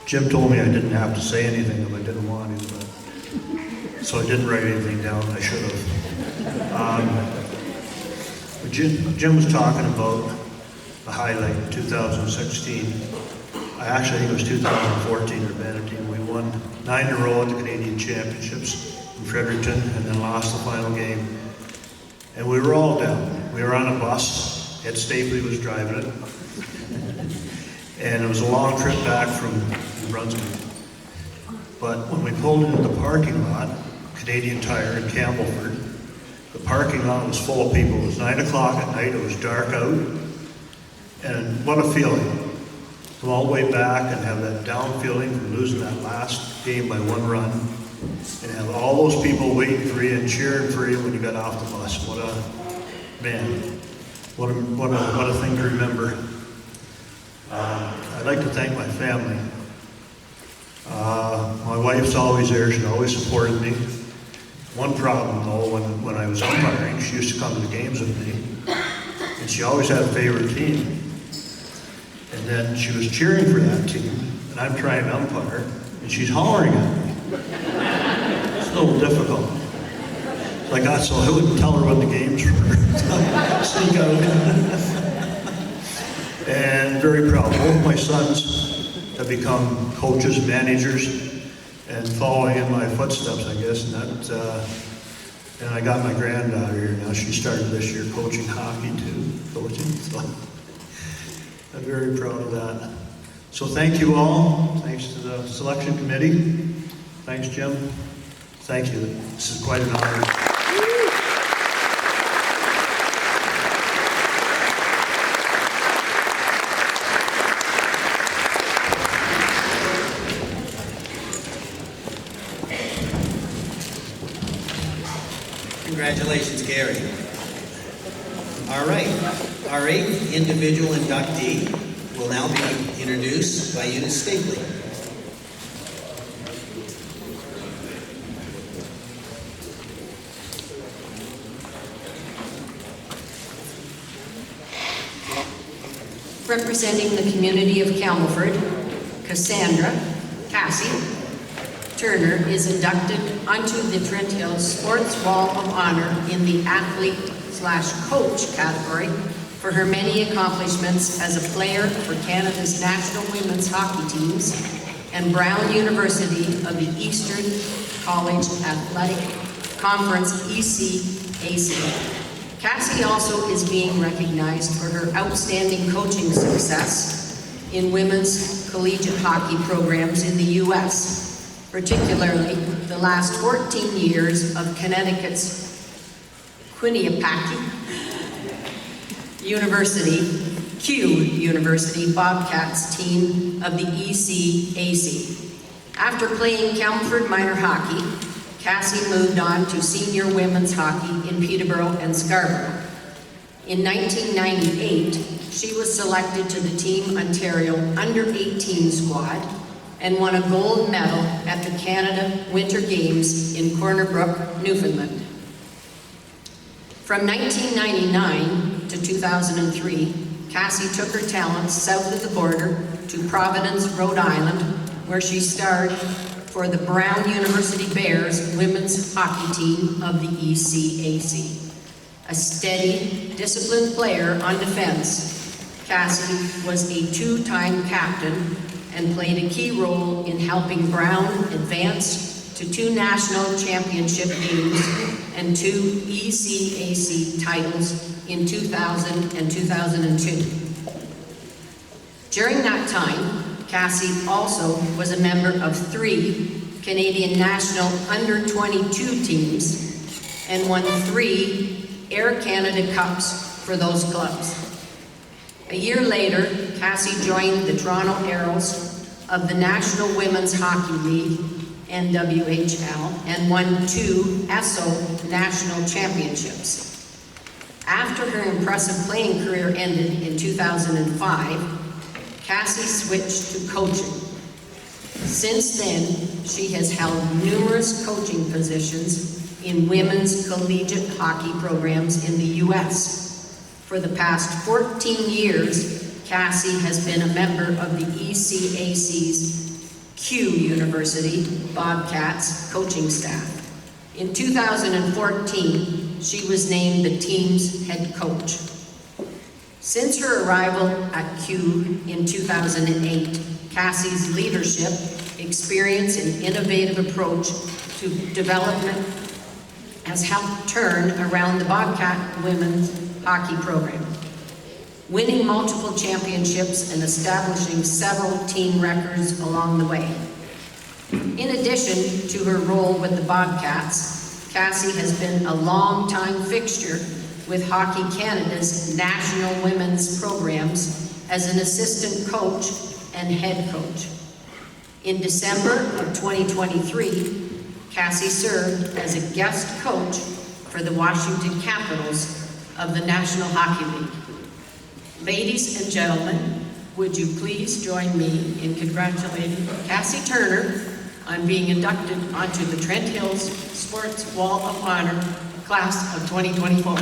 Jim told me I didn't have to say anything if I didn't want to, but so I didn't write anything down. I should have. Jim was talking about the highlight in 2016. I think it was 2014 or Vanity. We won 9 in a row at the Canadian Championships in Fredericton and then lost the final game. And we were all down. We were on a bus. Ed Stapley was driving it. And it was a long trip back from New Brunswick. But when we pulled into the parking lot, Canadian Tire in Campbellford, the parking lot was full of people. It was 9 o'clock at night, it was dark out, and what a feeling. Come all the way back and have that down feeling from losing that last game by 1 run, and have all those people waiting for you and cheering for you when you got off the bus. What a thing to remember. I'd like to thank my family. My wife's always there, she always supported me. One problem though, when I was umpiring, she used to come to the games with me, and she always had a favorite team. And then she was cheering for that team, and I'm trying to umpire, and she's hollering at me. It's a little difficult. So I wouldn't tell her when the games were. Sneak out. And very proud. Both my sons have become coaches, managers, and following in my footsteps, I guess, and I got my granddaughter here now. She started this year coaching hockey too, so I'm very proud of that. So thank you all. Thanks to the selection committee. Thanks, Jim. Thank you. This is quite an honor. Congratulations, Gary. All right, our 8th individual inductee will now be introduced by Eunice Stapley. Representing the community of Campbellford, Cassie Turner is inducted onto the Trent Hills Sports Wall of Honor in the athlete/coach category for her many accomplishments as a player for Canada's national women's hockey teams and Brown University of the Eastern College Athletic Conference ECAC. Cassie also is being recognized for her outstanding coaching success in women's collegiate hockey programs in the U.S., particularly the last 14 years of Connecticut's Quinnipiac University Bobcats team of the ECAC. After playing Campbellford minor hockey, Cassie moved on to senior women's hockey in Peterborough and Scarborough. In 1998, she was selected to the Team Ontario Under-18 squad and won a gold medal at the Canada Winter Games in Corner Brook, Newfoundland. From 1999 to 2003, Cassie took her talents south of the border to Providence, Rhode Island, where she starred for the Brown University Bears women's hockey team of the ECAC. A steady, disciplined player on defense, Cassie was a two-time captain and played a key role in helping Brown advance to 2 national championship games and 2 ECAC titles in 2000 and 2002. During that time, Cassie also was a member of 3 Canadian national under-22 teams and won 3 Air Canada Cups for those clubs. A year later, Cassie joined the Toronto Arrows of the National Women's Hockey League, NWHL, and won 2 ESO national championships. After her impressive playing career ended in 2005, Cassie switched to coaching. Since then, she has held numerous coaching positions in women's collegiate hockey programs in the U.S. For the past 14 years, Cassie has been a member of the ECAC's Q University Bobcats coaching staff. In 2014, she was named the team's head coach. Since her arrival at Q in 2008, Cassie's leadership, experience, and innovative approach to development has helped turn around the Bobcat women's hockey program, winning multiple championships and establishing several team records along the way. In addition to her role with the Bobcats, Cassie has been a long-time fixture with Hockey Canada's national women's programs as an assistant coach and head coach. In December of 2023, Cassie served as a guest coach for the Washington Capitals of the National Hockey League. Ladies and gentlemen, would you please join me in congratulating Cassie Turner on being inducted onto the Trent Hills Sports Wall of Honor Class of 2024.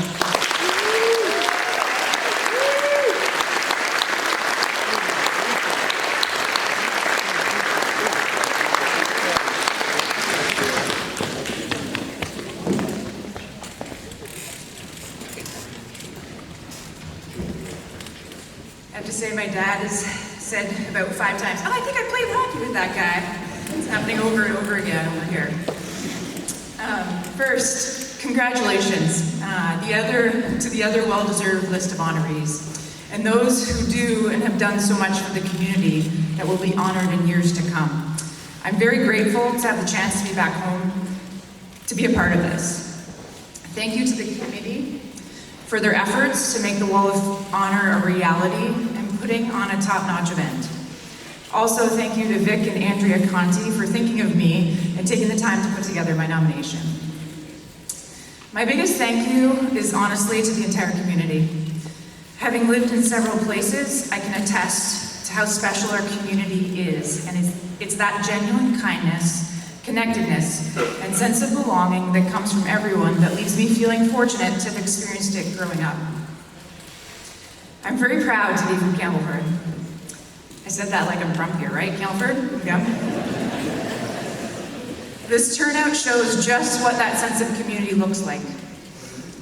I have to say my dad has said about 5 times, oh, I think I played hockey with that guy. It's happening over and over again over here. First, congratulations to the other well-deserved list of honorees, and those who do and have done so much for the community that will be honored in years to come. I'm very grateful to have the chance to be back home to be a part of this. Thank you to the committee for their efforts to make the Wall of Honor a reality and putting on a top-notch event. Also, thank you to Vic and Andrea Conti for thinking of me and taking the time to put together my nomination. My biggest thank you is honestly to the entire community. Having lived in several places, I can attest to how special our community is, and it's that genuine kindness, connectedness, and sense of belonging that comes from everyone that leaves me feeling fortunate to have experienced it growing up. I'm very proud to be from Campbellford. I said that like I'm from here, right, Campbellford? Yeah. This turnout shows just what that sense of community looks like.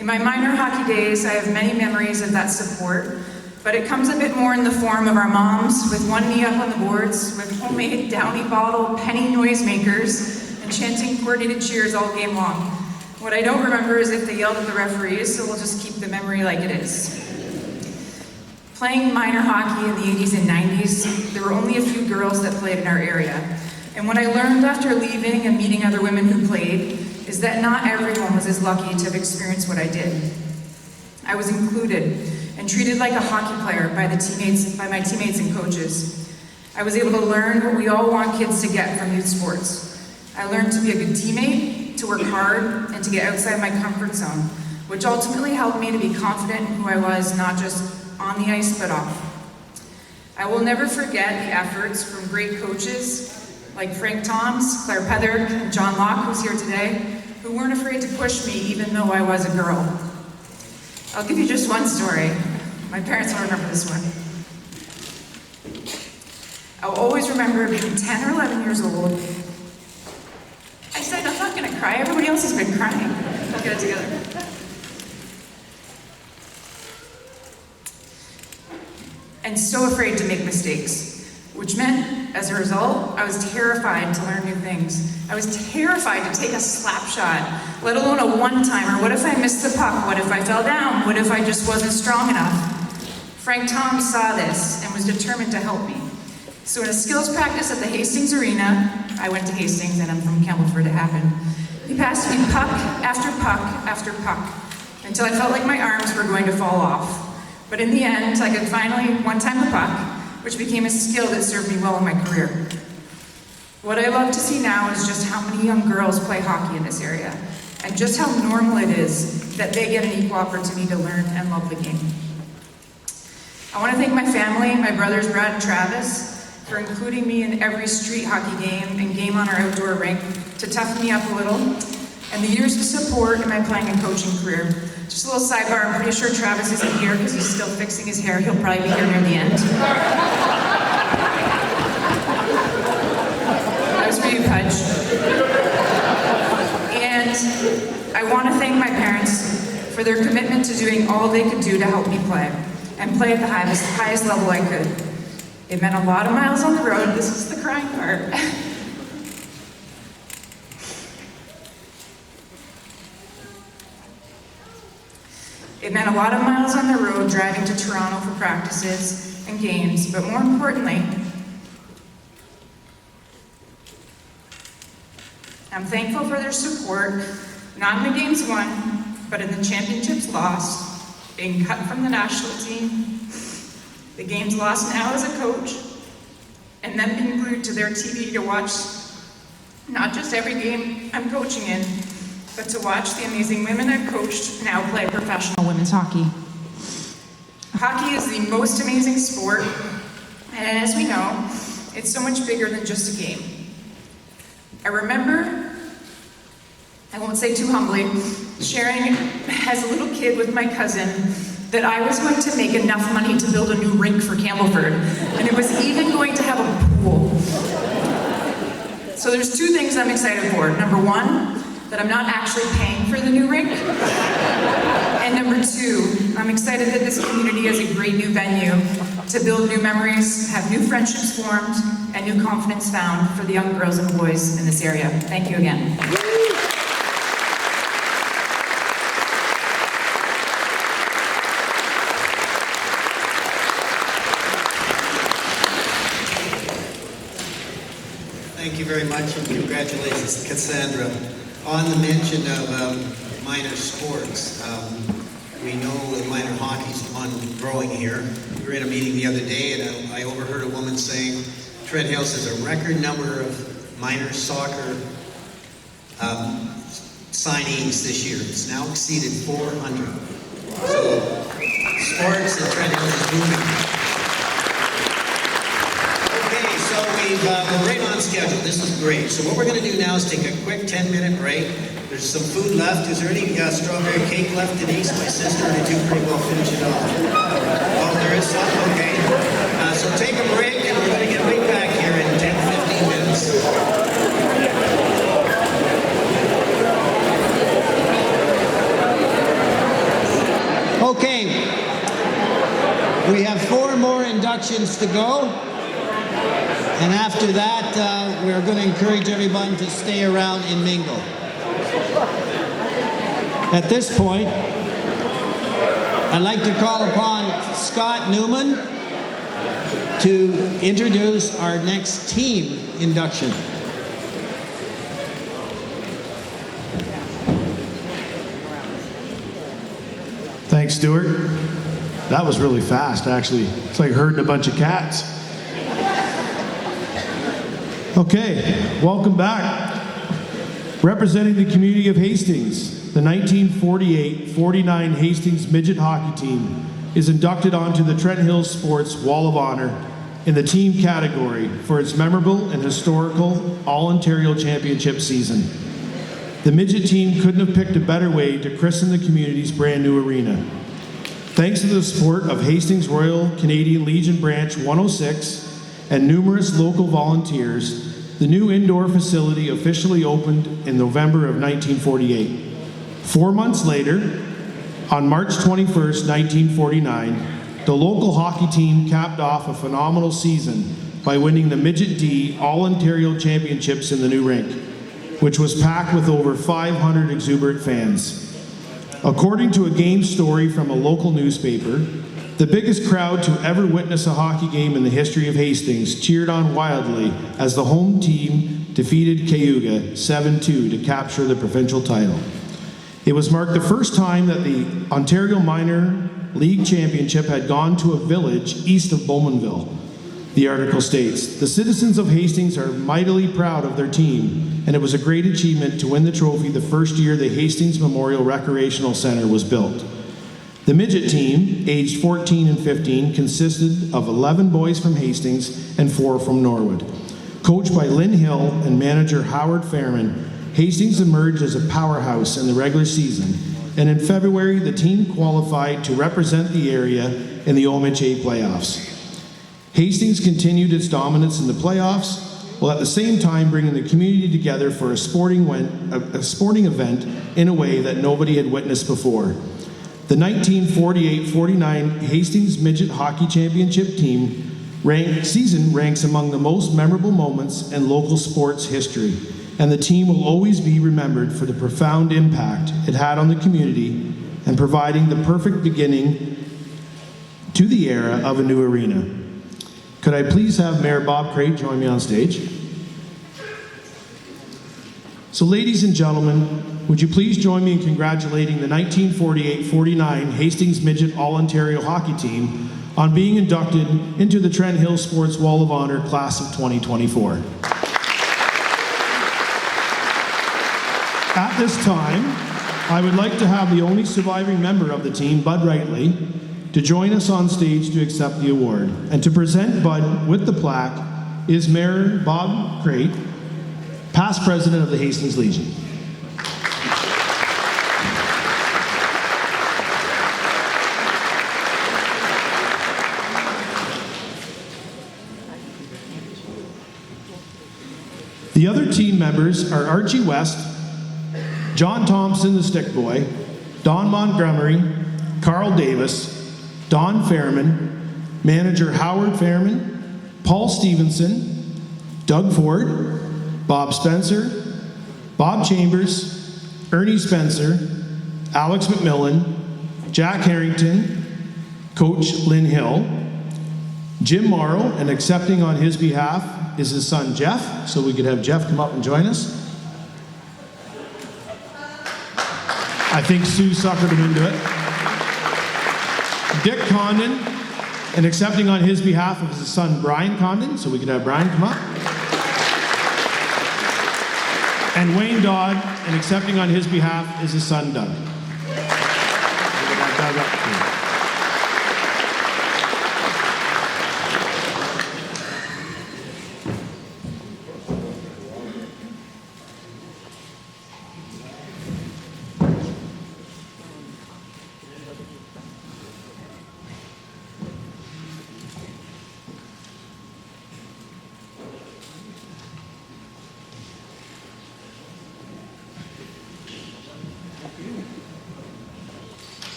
In my minor hockey days, I have many memories of that support, but it comes a bit more in the form of our moms with one knee up on the boards, with homemade Downy bottle penny noisemakers, and chanting coordinated cheers all game long. What I don't remember is if they yelled at the referees, so we'll just keep the memory like it is. Playing minor hockey in the 80s and 90s, there were only a few girls that played in our area. And what I learned after leaving and meeting other women who played is that not everyone was as lucky to have experienced what I did. I was included and treated like a hockey player by my teammates and coaches. I was able to learn what we all want kids to get from youth sports. I learned to be a good teammate, to work hard, and to get outside my comfort zone, which ultimately helped me to be confident in who I was, not just on the ice, but off. I will never forget the efforts from great coaches like Frank Toms, Claire Petherick, and John Locke, who's here today, who weren't afraid to push me even though I was a girl. I'll give you just one story. My parents will remember this one. I'll always remember being 10 or 11 years old. I said, I'm not gonna cry, everybody else has been crying. I'll get it together. And so afraid to make mistakes, which meant, as a result, I was terrified to learn new things. I was terrified to take a slap shot, let alone a one-timer. What if I missed the puck? What if I fell down? What if I just wasn't strong enough? Frank Tom saw this and was determined to help me. So in a skills practice at the Hastings Arena, I went to Hastings and I'm from Campbellford, it happened. He passed me puck after puck after puck until I felt like my arms were going to fall off. But in the end, I could finally one-time the puck, which became a skill that served me well in my career. What I love to see now is just how many young girls play hockey in this area, and just how normal it is that they get an equal opportunity to learn and love the game. I want to thank my family, my brothers Brad and Travis, for including me in every street hockey game and game on our outdoor rink to toughen me up a little, and the years of support in my playing and coaching career. Just a little sidebar, I'm pretty sure Travis isn't here because he's still fixing his hair. He'll probably be here near the end. That was for you, Pudge. And I want to thank my parents for their commitment to doing all they could do to help me play, and play at the highest level I could. It meant a lot of miles on the road. This is the crying part. It meant a lot of miles on the road driving to Toronto for practices and games, but more importantly, I'm thankful for their support, not in the games won, but in the championships lost, being cut from the national team, the games lost now as a coach, and them being glued to their TV to watch not just every game I'm coaching in, but to watch the amazing women I've coached now play professional women's hockey. Hockey is the most amazing sport, and as we know, it's so much bigger than just a game. I remember, I won't say too humbly, sharing as a little kid with my cousin that I was going to make enough money to build a new rink for Campbellford, and it was even going to have a pool. So there's two things I'm excited for. Number one, that I'm not actually paying for the new rink. And number two, I'm excited that this community has a great new venue to build new memories, have new friendships formed, and new confidence found for the young girls and boys in this area. Thank you again. Thank you very much, and congratulations, Cassandra. On the mention of minor sports, we know that minor hockey's on growing here. We were in a meeting the other day, and I overheard a woman saying Trent Hills has a record number of minor soccer signings this year. It's now exceeded 400. So sports in Trent Hills is booming. We're right on schedule. This is great. So what we're going to do now is take a quick 10-minute break. There's some food left. Is there any strawberry cake left, Denise, my sister? Did you pretty well finish it off? Oh, there is some? Okay. So take a break, and we're going to get right back here in 10-15 minutes. Okay. We have 4 more inductions to go. And after that, we're going to encourage everyone to stay around and mingle. At this point, I'd like to call upon Scott Newman to introduce our next team induction. Thanks, Stuart. That was really fast, actually. It's like herding a bunch of cats. Okay, welcome back. Representing the community of Hastings, the 1948-49 Hastings Midget Hockey Team is inducted onto the Trent Hills Sports Wall of Honor in the team category for its memorable and historical All-Ontario Championship season. The midget team couldn't have picked a better way to christen the community's brand new arena. Thanks to the support of Hastings Royal Canadian Legion Branch 106 and numerous local volunteers, the new indoor facility officially opened in November of 1948. 4 months later, on March 21st, 1949, the local hockey team capped off a phenomenal season by winning the Midget D All-Ontario Championships in the new rink, which was packed with over 500 exuberant fans. According to a game story from a local newspaper, the biggest crowd to ever witness a hockey game in the history of Hastings cheered on wildly as the home team defeated Cayuga 7-2 to capture the provincial title. It was marked the first time that the Ontario Minor League Championship had gone to a village east of Bowmanville. The article states, "The citizens of Hastings are mightily proud of their team, and it was a great achievement to win the trophy the first year the Hastings Memorial Recreational Center was built." The midget team, aged 14 and 15, consisted of 11 boys from Hastings and 4 from Norwood. Coached by Lynn Hill and manager Howard Fairman, Hastings emerged as a powerhouse in the regular season, and in February, the team qualified to represent the area in the OMHA playoffs. Hastings continued its dominance in the playoffs, while at the same time bringing the community together for a sporting event in a way that nobody had witnessed before. The 1948-49 Hastings Midget Hockey Championship team season ranks among the most memorable moments in local sports history, and the team will always be remembered for the profound impact it had on the community and providing the perfect beginning to the era of a new arena. Could I please have Mayor Bob Crate join me on stage? So ladies and gentlemen, would you please join me in congratulating the 1948-49 Hastings Midget All-Ontario Hockey Team on being inducted into the Trent Hills Sports Wall of Honor Class of 2024. At this time, I would like to have the only surviving member of the team, Bud Wrightley, to join us on stage to accept the award. And to present Bud with the plaque is Mayor Bob Crate, past president of the Hastings Legion. The other team members are Archie West, John Thompson, the stick boy, Don Montgomery, Carl Davis, Don Fairman, manager Howard Fairman, Paul Stevenson, Doug Ford, Bob Spencer, Bob Chambers, Ernie Spencer, Alex McMillan, Jack Harrington, Coach Lynn Hill, Jim Morrow, and accepting on his behalf is his son Jeff, so we could have Jeff come up and join us. I think Sue suckered him into it. Dick Condon, and accepting on his behalf of his son Brian Condon, so we could have Brian come up. And Wayne Dodd, and accepting on his behalf is his son Doug. We could have Doug up too.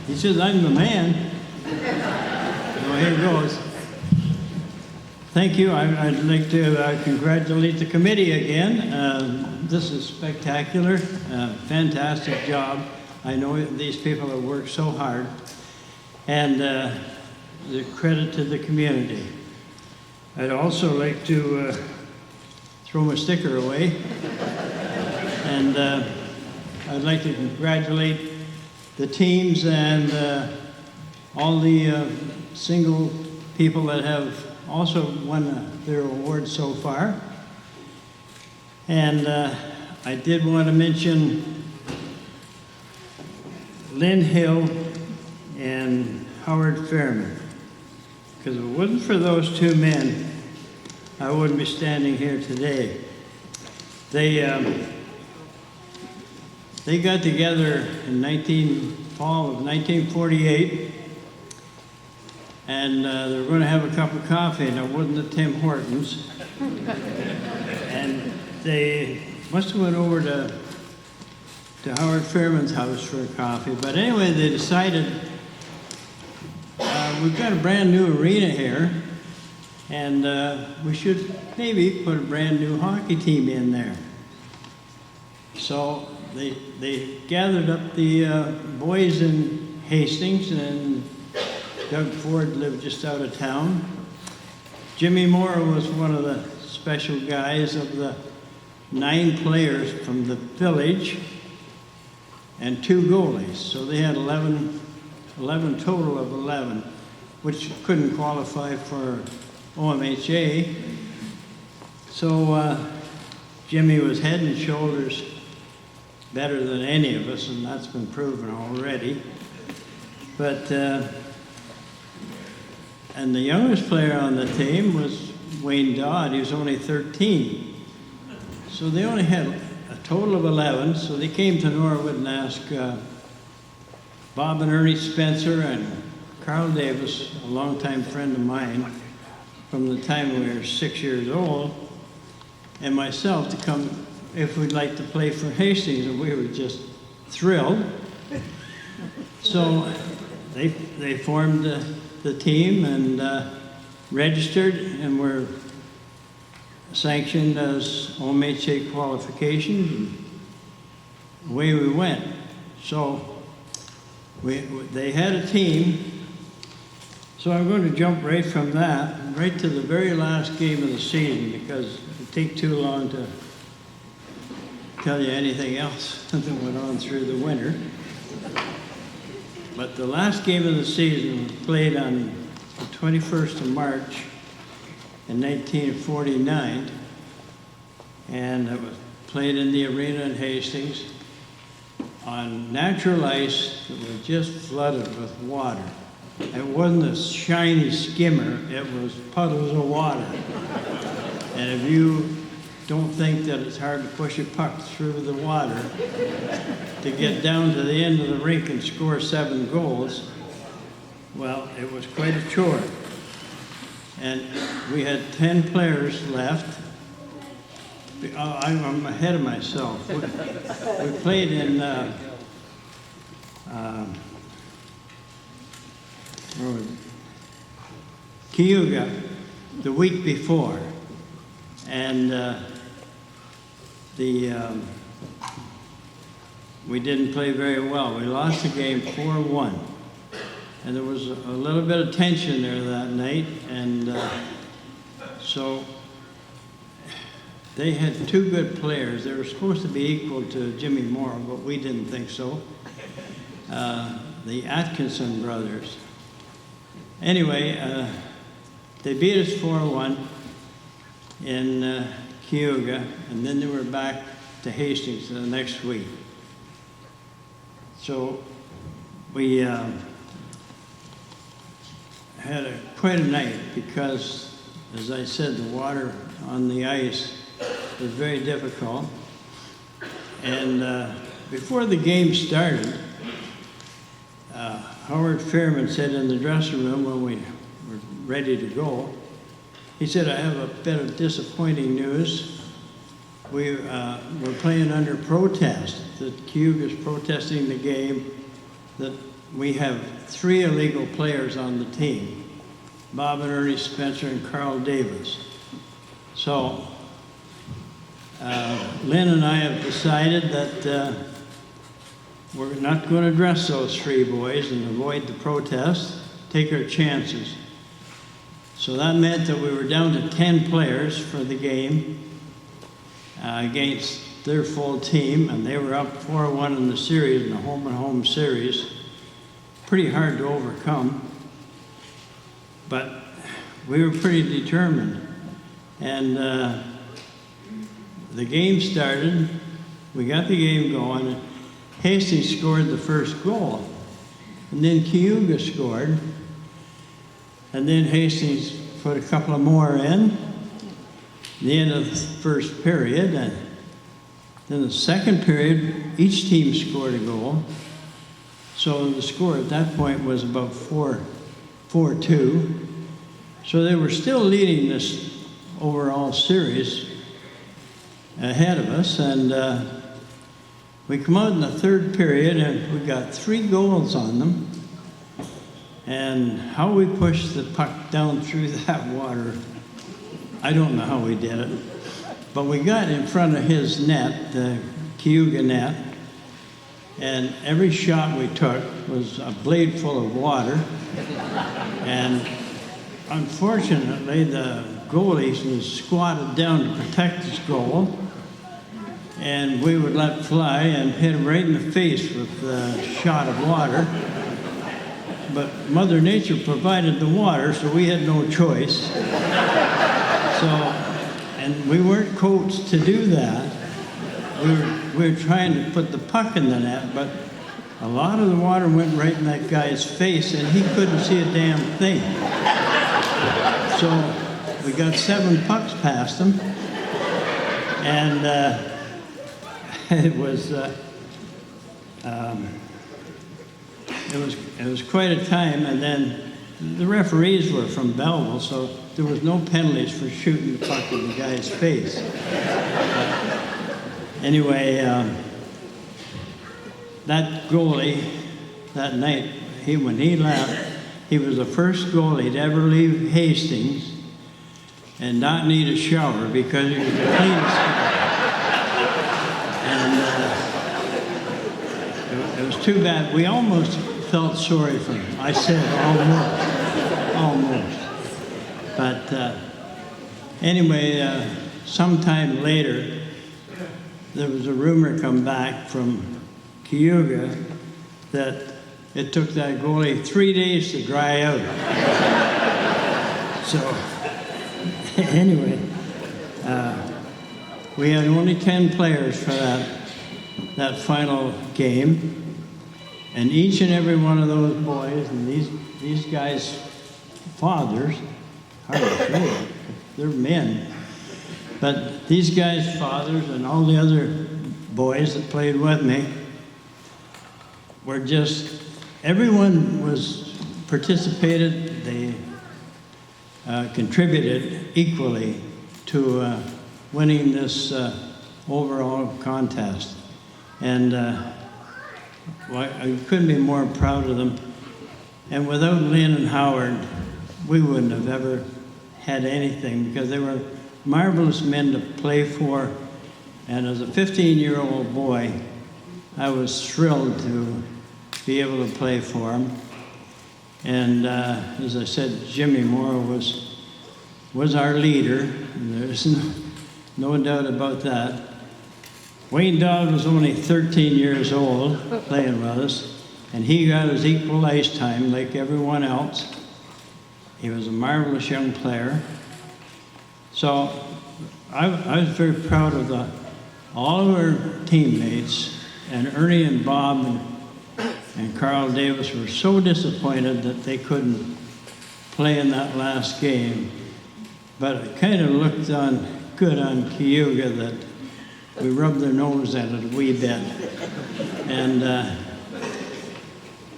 He says, I'm the man. Well, here goes. Thank you. I'd like to congratulate the committee again. This is spectacular. Fantastic job. I know these people have worked so hard. And the credit to the community. I'd also like to throw my sticker away. And I'd like to congratulate the teams and all the single people that have also won their awards so far. And I did want to mention Lynn Hill and Howard Fairman. Because if it wasn't for those two men, I wouldn't be standing here today. They got together in fall of 1948, and they were going to have a cup of coffee, and it wasn't at Tim Hortons. And they must have went over to Howard Fairman's house for a coffee. But anyway, they decided, we've got a brand new arena here, and we should maybe put a brand new hockey team in there. So they gathered up the boys in Hastings, and Doug Ford lived just out of town. Jimmy Moore was one of the special guys of the 9 players from the village and 2 goalies. So they had 11 total of 11, which couldn't qualify for OMHA. So Jimmy was head and shoulders better than any of us, and that's been proven already. But, and the youngest player on the team was Wayne Dodd. He was only 13. So they only had a total of 11, so they came to Norwood and asked Bob and Ernie Spencer and Carl Davis, a longtime friend of mine from the time we were 6 years old, and myself to come if we'd like to play for Hastings, and we were just thrilled. So they formed the team and registered, and were sanctioned as OMHA qualifications, and away we went. So they had a team. So I'm going to jump right from that right to the very last game of the season, because it would take too long to tell you anything else that went on through the winter. But the last game of the season was played on the 21st of March in 1949, and it was played in the arena in Hastings on natural ice that was just flooded with water. It wasn't a shiny skimmer, it was puddles of water. And if you don't think that it's hard to push a puck through the water to get down to the end of the rink and score 7 goals, well, it was quite a chore. And we had 10 players left. I'm ahead of myself. We played in Cayuga the week before, and we didn't play very well. We lost the game 4-1, and there was a little bit of tension there that night, and so they had 2 good players. They were supposed to be equal to Jimmy Moore, but we didn't think so. The Atkinson brothers. Anyway, they beat us 4-1 in Cayuga, and then they were back to Hastings the next week. So we had quite a night, because, as I said, the water on the ice was very difficult. And before the game started, Howard Fairman said in the dressing room when we were ready to go, he said, "I have a bit of disappointing news. We're playing under protest. The Cayuga's protesting the game, that we have 3 illegal players on the team, Bob and Ernie Spencer and Carl Davis. So Lynn and I have decided that we're not going to dress those 3 boys and avoid the protest, take our chances." So that meant that we were down to 10 players for the game against their full team, and they were up 4-1 in the series, in the home-and-home series. Pretty hard to overcome, but we were pretty determined. And the game started, we got the game going, and Hastings scored the first goal. and then Cayuga scored, and then Hastings put a couple of more in, the end of the first period, and then the second period, each team scored a goal. So the score at that point was about 4-2. So they were still leading this overall series ahead of us, and we come out in the third period and we got 3 goals on them. And how we pushed the puck down through that water, I don't know how we did it. But we got in front of his net, the Cayuga net, and every shot we took was a blade full of water. And unfortunately, the goalie was squatted down to protect his goal, and we would let fly and hit him right in the face with a shot of water. But Mother Nature provided the water, so we had no choice. And we weren't coached to do that. We were trying to put the puck in the net, but a lot of the water went right in that guy's face, and he couldn't see a damn thing. So we got 7 pucks past him, and it was quite a time. And then the referees were from Belleville, so there was no penalties for shooting the puck in the guy's face. Anyway, that goalie that night, when he left, he was the first goalie to ever leave Hastings and not need a shower because he was the cleanest guy. And it was too bad. We almost felt sorry for him. I said almost. But anyway, sometime later, there was a rumor come back from Cayuga that it took that goalie 3 days to dry out. So anyway, we had only 10 players for that final game. And each and every one of those boys and these guys' fathers, hard to say, they're men. But these guys' fathers and all the other boys that played with me were just, everyone participated, they contributed equally to winning this overall contest. And I couldn't be more proud of them. And without Lynn and Howard, we wouldn't have ever had anything, because they were marvelous men to play for. And as a 15-year-old boy, I was thrilled to be able to play for them. And as I said, Jimmy Moore was our leader. There's no doubt about that. Wayne Dodd was only 13 years old playing with us, and he got his equal ice time like everyone else. He was a marvelous young player. So I was very proud of all of our teammates, and Ernie and Bob and Carl Davis were so disappointed that they couldn't play in that last game. But it kind of looked good on Cayuga that we rubbed their nose at it a wee bit. And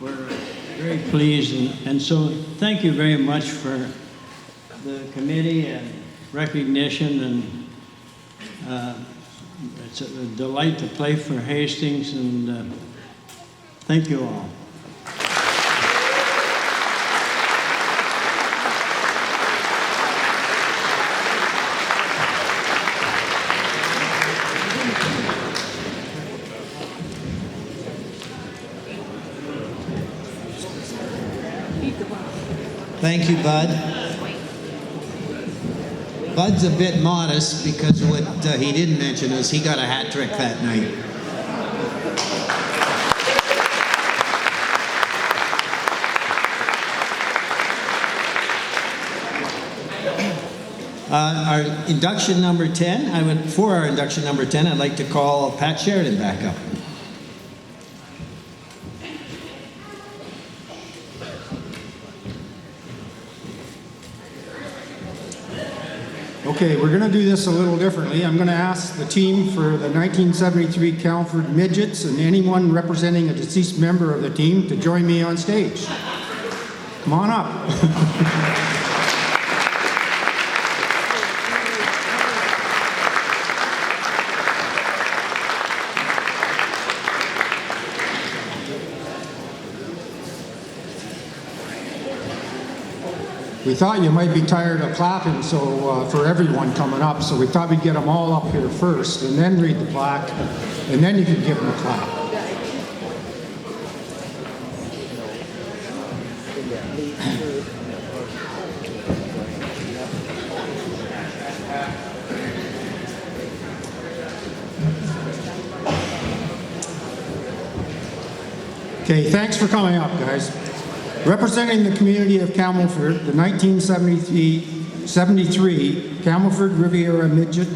we're very pleased. And so thank you very much for the committee and recognition. And it's a delight to play for Hastings. And thank you all. Thank you, Bud. Bud's a bit modest because what he didn't mention is he got a hat trick that night. Our induction number 10, for our induction number 10, I'd like to call Pat Sheridan back up. Okay, we're gonna do this a little differently. I'm gonna ask the team for the 1973 Calford Midgets and anyone representing a deceased member of the team to join me on stage. Come on up. We thought you might be tired of clapping for everyone coming up, so we thought we'd get them all up here first and then read the plaque, and then you could give them a clap. Okay, thanks for coming up, guys. Representing the community of Camelford, the 1973 Camelford Riviera Midget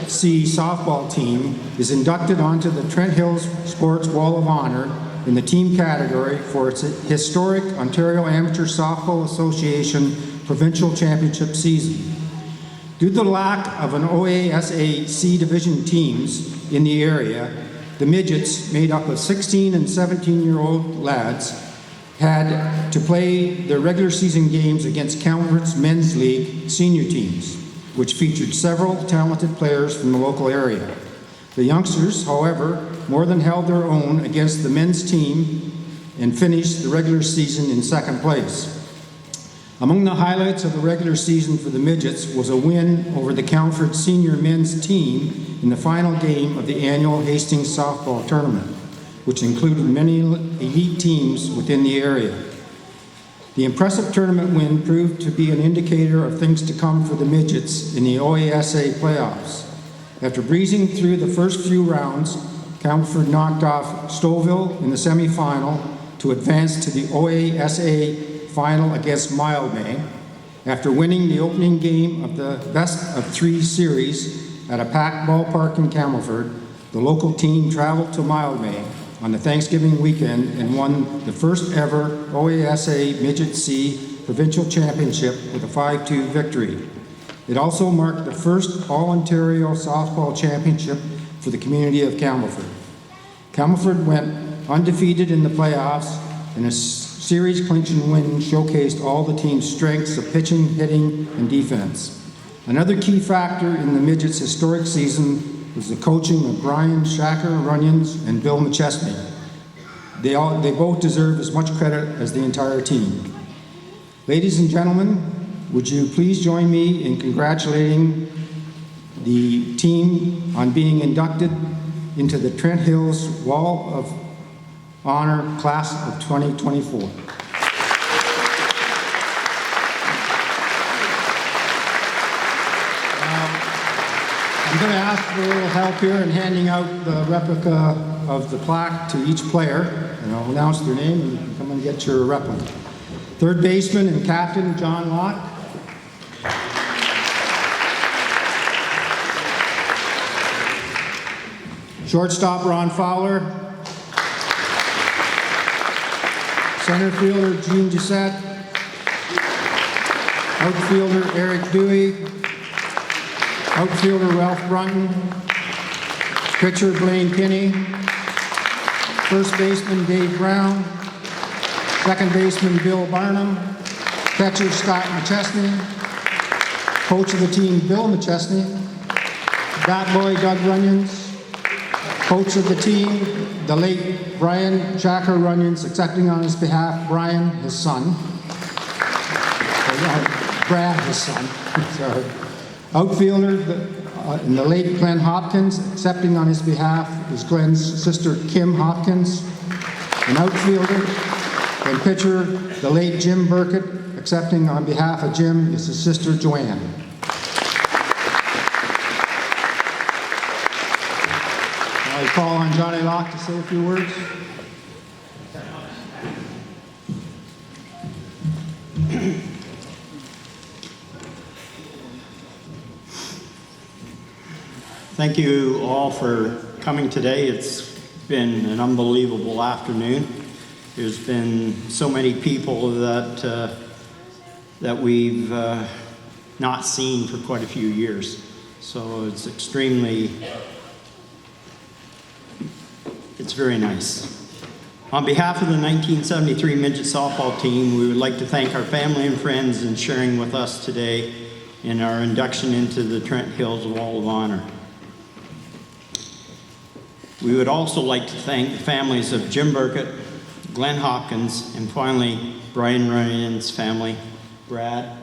C softball team is inducted onto the Trent Hills Sports Wall of Honor in the team category for its historic Ontario Amateur Softball Association Provincial Championship season. Due to the lack of an OASA C Division teams in the area, the Midgets, made up of 16 and 17-year-old lads, had to play their regular season games against Camelford's Men's League senior teams, which featured several talented players from the local area. The youngsters, however, more than held their own against the men's team and finished the regular season in second place. Among the highlights of the regular season for the Midgets was a win over the Camelford senior men's team in the final game of the annual Hastings softball tournament, which included many elite teams within the area. The impressive tournament win proved to be an indicator of things to come for the Midgets in the OASA playoffs. After breezing through the first few rounds, Camelford knocked off Stouffville in the semifinal to advance to the OASA final against Mildmay. After winning the opening game of the best-of-3 series at a packed ballpark in Camelford, the local team traveled to Mildmay on the Thanksgiving weekend and won the first ever OASA Midget C Provincial Championship with a 5-2 victory. It also marked the first All-Ontario Softball Championship for the community of Camelford. Camelford went undefeated in the playoffs, and a series clinching win showcased all the team's strengths of pitching, hitting, and defense. Another key factor in the Midgets' historic season was the coaching of Brian Shacker Runyons and Bill McChesney. They both deserve as much credit as the entire team. Ladies and gentlemen, would you please join me in congratulating the team on being inducted into the Trent Hills Wall of Honor Class of 2024. I'm going to ask for a little help here in handing out the replica of the plaque to each player, and I'll announce their name and you can come and get your replica. Third baseman and captain, John Locke. Shortstop, Ron Fowler. Center fielder, Gene Doucette. Outfielder, Eric Dewey. Outfielder, Ralph Brunton. Pitcher, Blaine Kinney. First baseman, Dave Brown. Second baseman, Bill Barnum. Catcher, Scott McChesney. Coach of the team, Bill McChesney. Bat boy, Doug Runyons. Coach of the team, the late Brian Shacker Runyons, accepting on his behalf, Brian, his son. Brad, his son. Sorry. Outfielder, the late Glenn Hopkins, accepting on his behalf is Glenn's sister, Kim Hopkins. An outfielder and pitcher, the late Jim Burkett, accepting on behalf of Jim is his sister, Joanne. I call on Johnny Locke to say a few words. Thank you all for coming today. It's been an unbelievable afternoon. There's been so many people that we've not seen for quite a few years. So it's very nice. On behalf of the 1973 midget softball team, we would like to thank our family and friends in sharing with us today in our induction into the Trent Hills Wall of Honor. We would also like to thank the families of Jim Burkett, Glenn Hopkins, and finally Brian Ryan's family, Brad,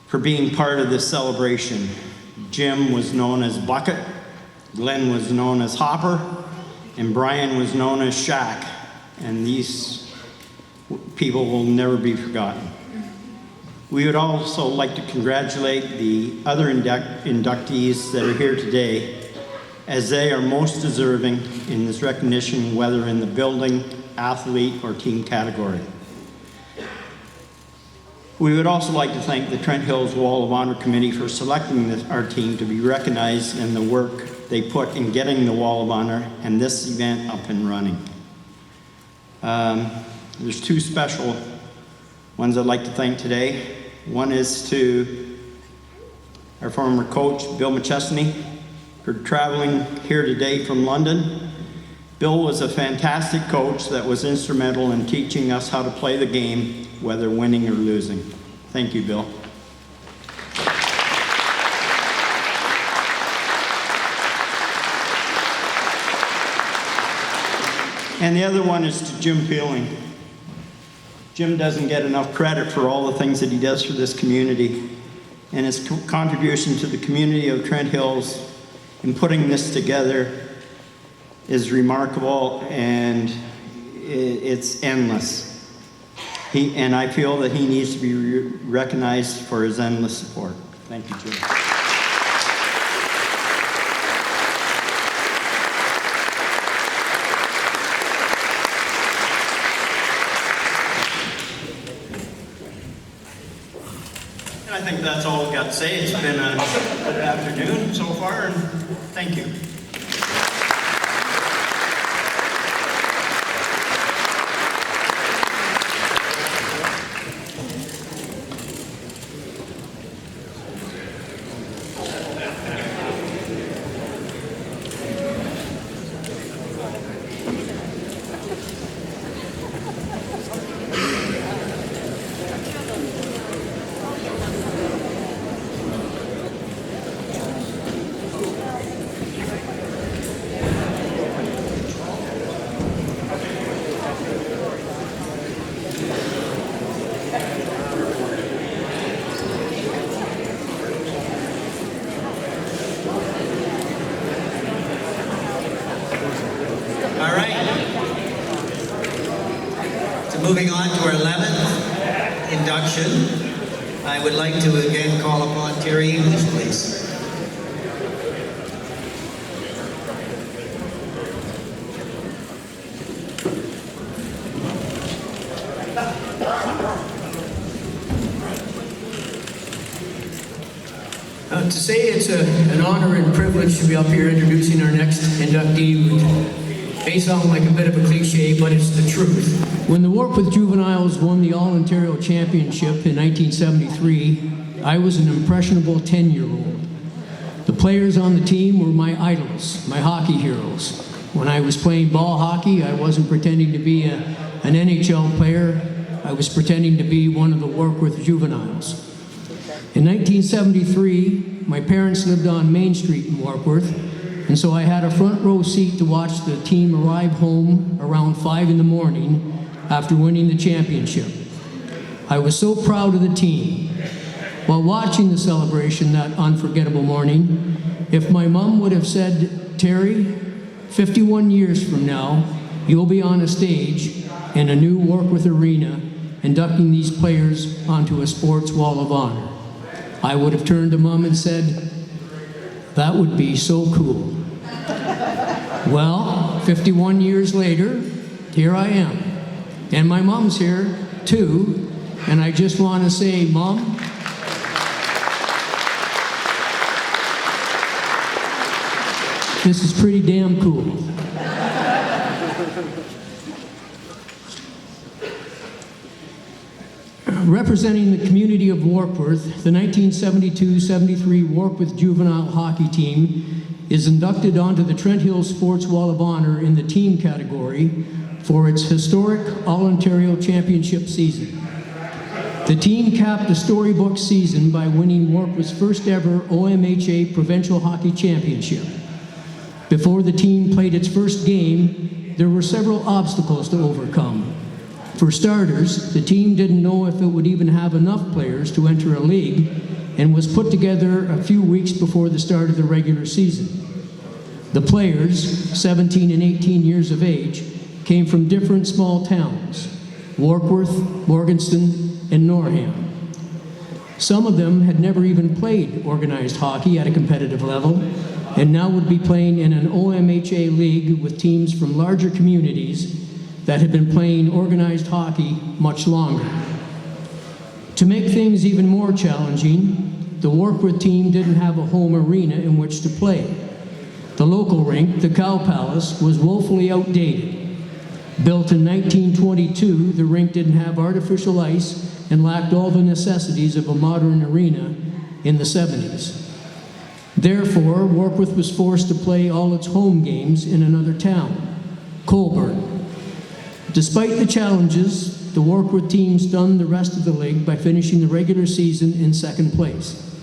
for being part of this celebration. Jim was known as Bucket, Glenn was known as Hopper, and Brian was known as Shaq, and these people will never be forgotten. We would also like to congratulate the other inductees that are here today, as they are most deserving in this recognition, whether in the building, athlete, or team category. We would also like to thank the Trent Hills Wall of Honor Committee for selecting our team to be recognized in the work they put in getting the Wall of Honor and this event up and running. There's two special ones I'd like to thank today. One is to our former coach, Bill McChesney, for traveling here today from London. Bill was a fantastic coach that was instrumental in teaching us how to play the game, whether winning or losing. Thank you, Bill. And the other one is to Jim Peeling. Jim doesn't get enough credit for all the things that he does for this community, and his contribution to the community of Trent Hills in putting this together is remarkable, and it's endless. And I feel that he needs to be recognized for his endless support. Thank you, Jim. And I think that's all I've got to say. It's been a good afternoon so far, and thank you. Moving on to our 11th induction, I would like to again call upon Terry English, please. To say it's an honor and privilege to be up here introducing our next inductee may sound like a bit of a cliche, but it's the truth. When the Warkworth Juveniles won the All-Ontario Championship in 1973, I was an impressionable 10-year-old. The players on the team were my idols, my hockey heroes. When I was playing ball hockey, I wasn't pretending to be an NHL player. I was pretending to be one of the Warkworth Juveniles. In 1973, my parents lived on Main Street in Warkworth, and so I had a front row seat to watch the team arrive home around 5 in the morning after winning the championship. I was so proud of the team. While watching the celebration that unforgettable morning, if my mom would have said, "Terry, 51 years from now, you'll be on a stage in a new Warkworth arena inducting these players onto a sports wall of honor," I would have turned to Mom and said, "That would be so cool." Well, 51 years later, here I am. And my mom's here, too. And I just want to say, Mom, this is pretty damn cool. Representing the community of Warkworth, the 1972-73 Warkworth Juvenile Hockey Team is inducted onto the Trent Hills Sports Wall of Honor in the team category for its historic All-Ontario Championship season. The team capped a storybook season by winning Warkworth's first ever OMHA Provincial Hockey Championship. Before the team played its first game, there were several obstacles to overcome. For starters, the team didn't know if it would even have enough players to enter a league and was put together a few weeks before the start of the regular season. The players, 17 and 18 years of age, came from different small towns, Warkworth, Morganton, and Norham. Some of them had never even played organized hockey at a competitive level and now would be playing in an OMHA league with teams from larger communities that had been playing organized hockey much longer. To make things even more challenging, the Warkworth team didn't have a home arena in which to play. The local rink, the Cow Palace, was woefully outdated. Built in 1922, the rink didn't have artificial ice and lacked all the necessities of a modern arena in the 70s. Therefore, Warkworth was forced to play all its home games in another town, Colborne. Despite the challenges, the Warkworth team stunned the rest of the league by finishing the regular season in second place.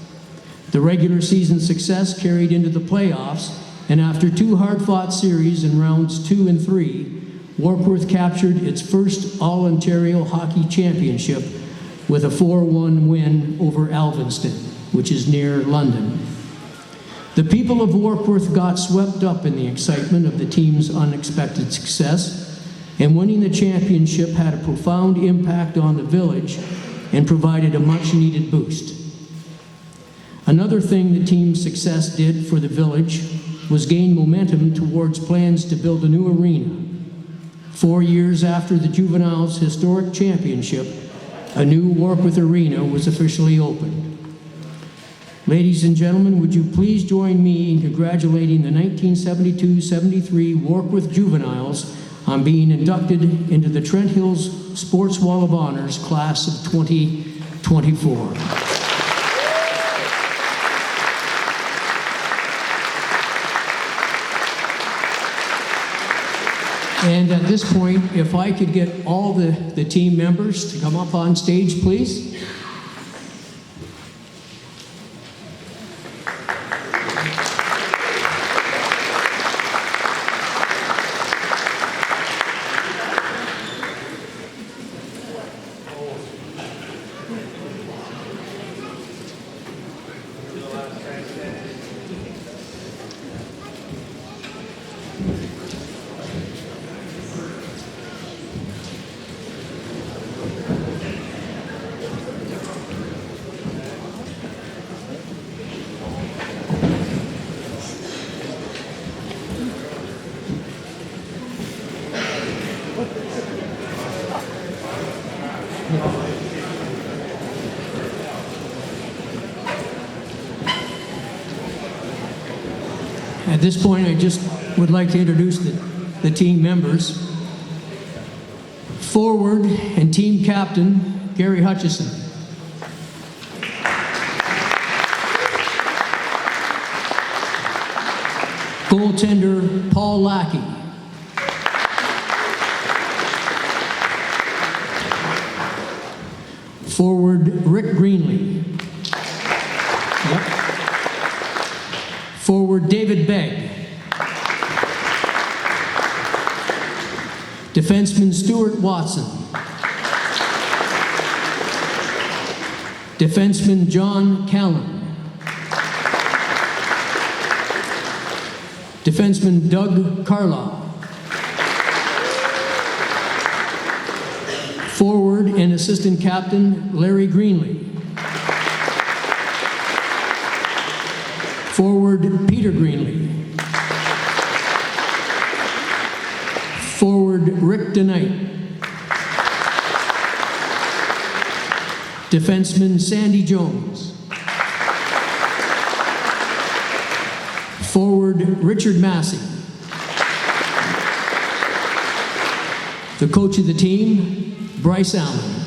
The regular season success carried into the playoffs, and after two hard-fought series in rounds 2 and 3, Warkworth captured its first All-Ontario Hockey Championship with a 4-1 win over Alvinston, which is near London. The people of Warkworth got swept up in the excitement of the team's unexpected success, and winning the championship had a profound impact on the village and provided a much-needed boost. Another thing the team's success did for the village was gain momentum towards plans to build a new arena. 4 years after the Juveniles' historic championship, a new Warkworth Arena was officially opened. Ladies and gentlemen, would you please join me in congratulating the 1972-73 Warkworth Juveniles on being inducted into the Trent Hills Sports Wall of Honors class of 2024. And at this point, if I could get all the team members to come up on stage, please. At this point, I just would like to introduce the team members. Forward and team captain, Gary Hutchison. Goaltender, Paul Lackey. Forward, Rick Greenlee. Yep. Forward, David Begg. Defenseman, Stuart Watson. Defenseman, John Callan. Defenseman, Doug Carlaw. Forward and assistant captain, Larry Greenlee. Forward, Peter Greenlee. Forward, Rick DeKnight. Defenseman, Sandy Jones. Forward, Richard Massey. The coach of the team, Bryce Allen.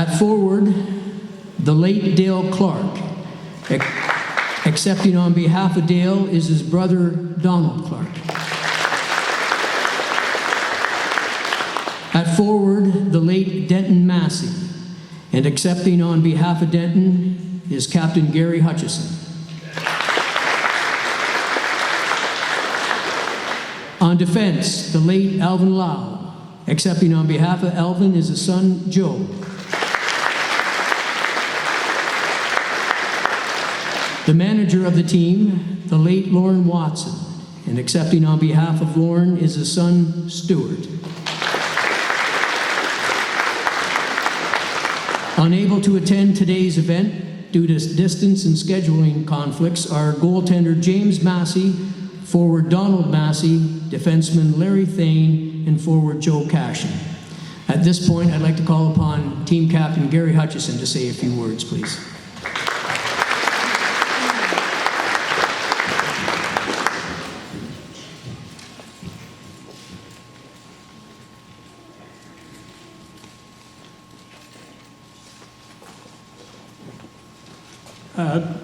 At forward, the late Dale Clark. Accepting on behalf of Dale is his brother, Donald Clark. At forward, the late Denton Massey. And accepting on behalf of Denton is Captain Gary Hutchison. On defense, the late Alvin Lau. Accepting on behalf of Alvin is his son, Joe. The manager of the team, the late Lauren Watson. And accepting on behalf of Lauren is his son, Stuart. Unable to attend today's event due to distance and scheduling conflicts are goaltender James Massey, forward Donald Massey, defenseman Larry Thane, and forward Joe Cashin. At this point, I'd like to call upon team captain Gary Hutchison to say a few words, please.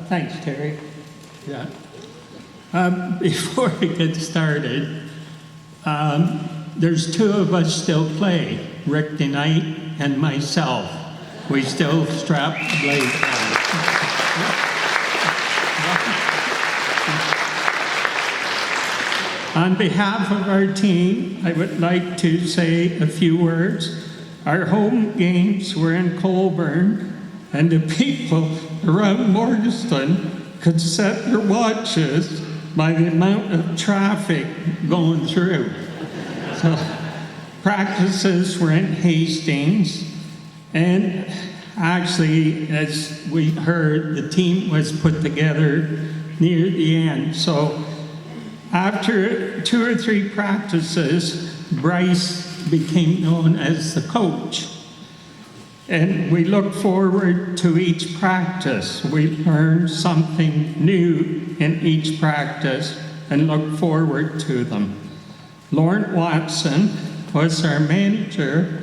Thanks, Terry. Yeah. Before we get started, there's two of us still play, Rick DeKnight and myself. We still strap the blade on. On behalf of our team, I would like to say a few words. Our home games were in Colburn, and the people around Morganton could set their watches by the amount of traffic going through. So practices were in Hastings, and actually, as we heard, the team was put together near the end. So after 2 or 3 practices, Bryce became known as the coach. And we look forward to each practice. We learn something new in each practice and look forward to them. Lauren Watson was our manager,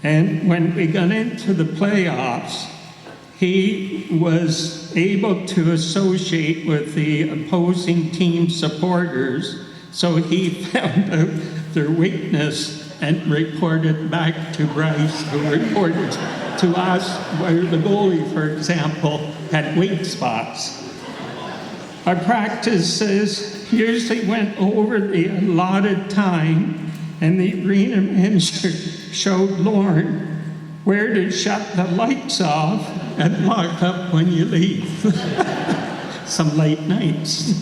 and when we got into the playoffs, he was able to associate with the opposing team supporters, so he found out their weakness and reported back to Bryce, who reported to us where the goalie, for example, had weak spots. Our practices usually went over the allotted time, and the arena manager showed Lauren where to shut the lights off and lock up when you leave. Some late nights.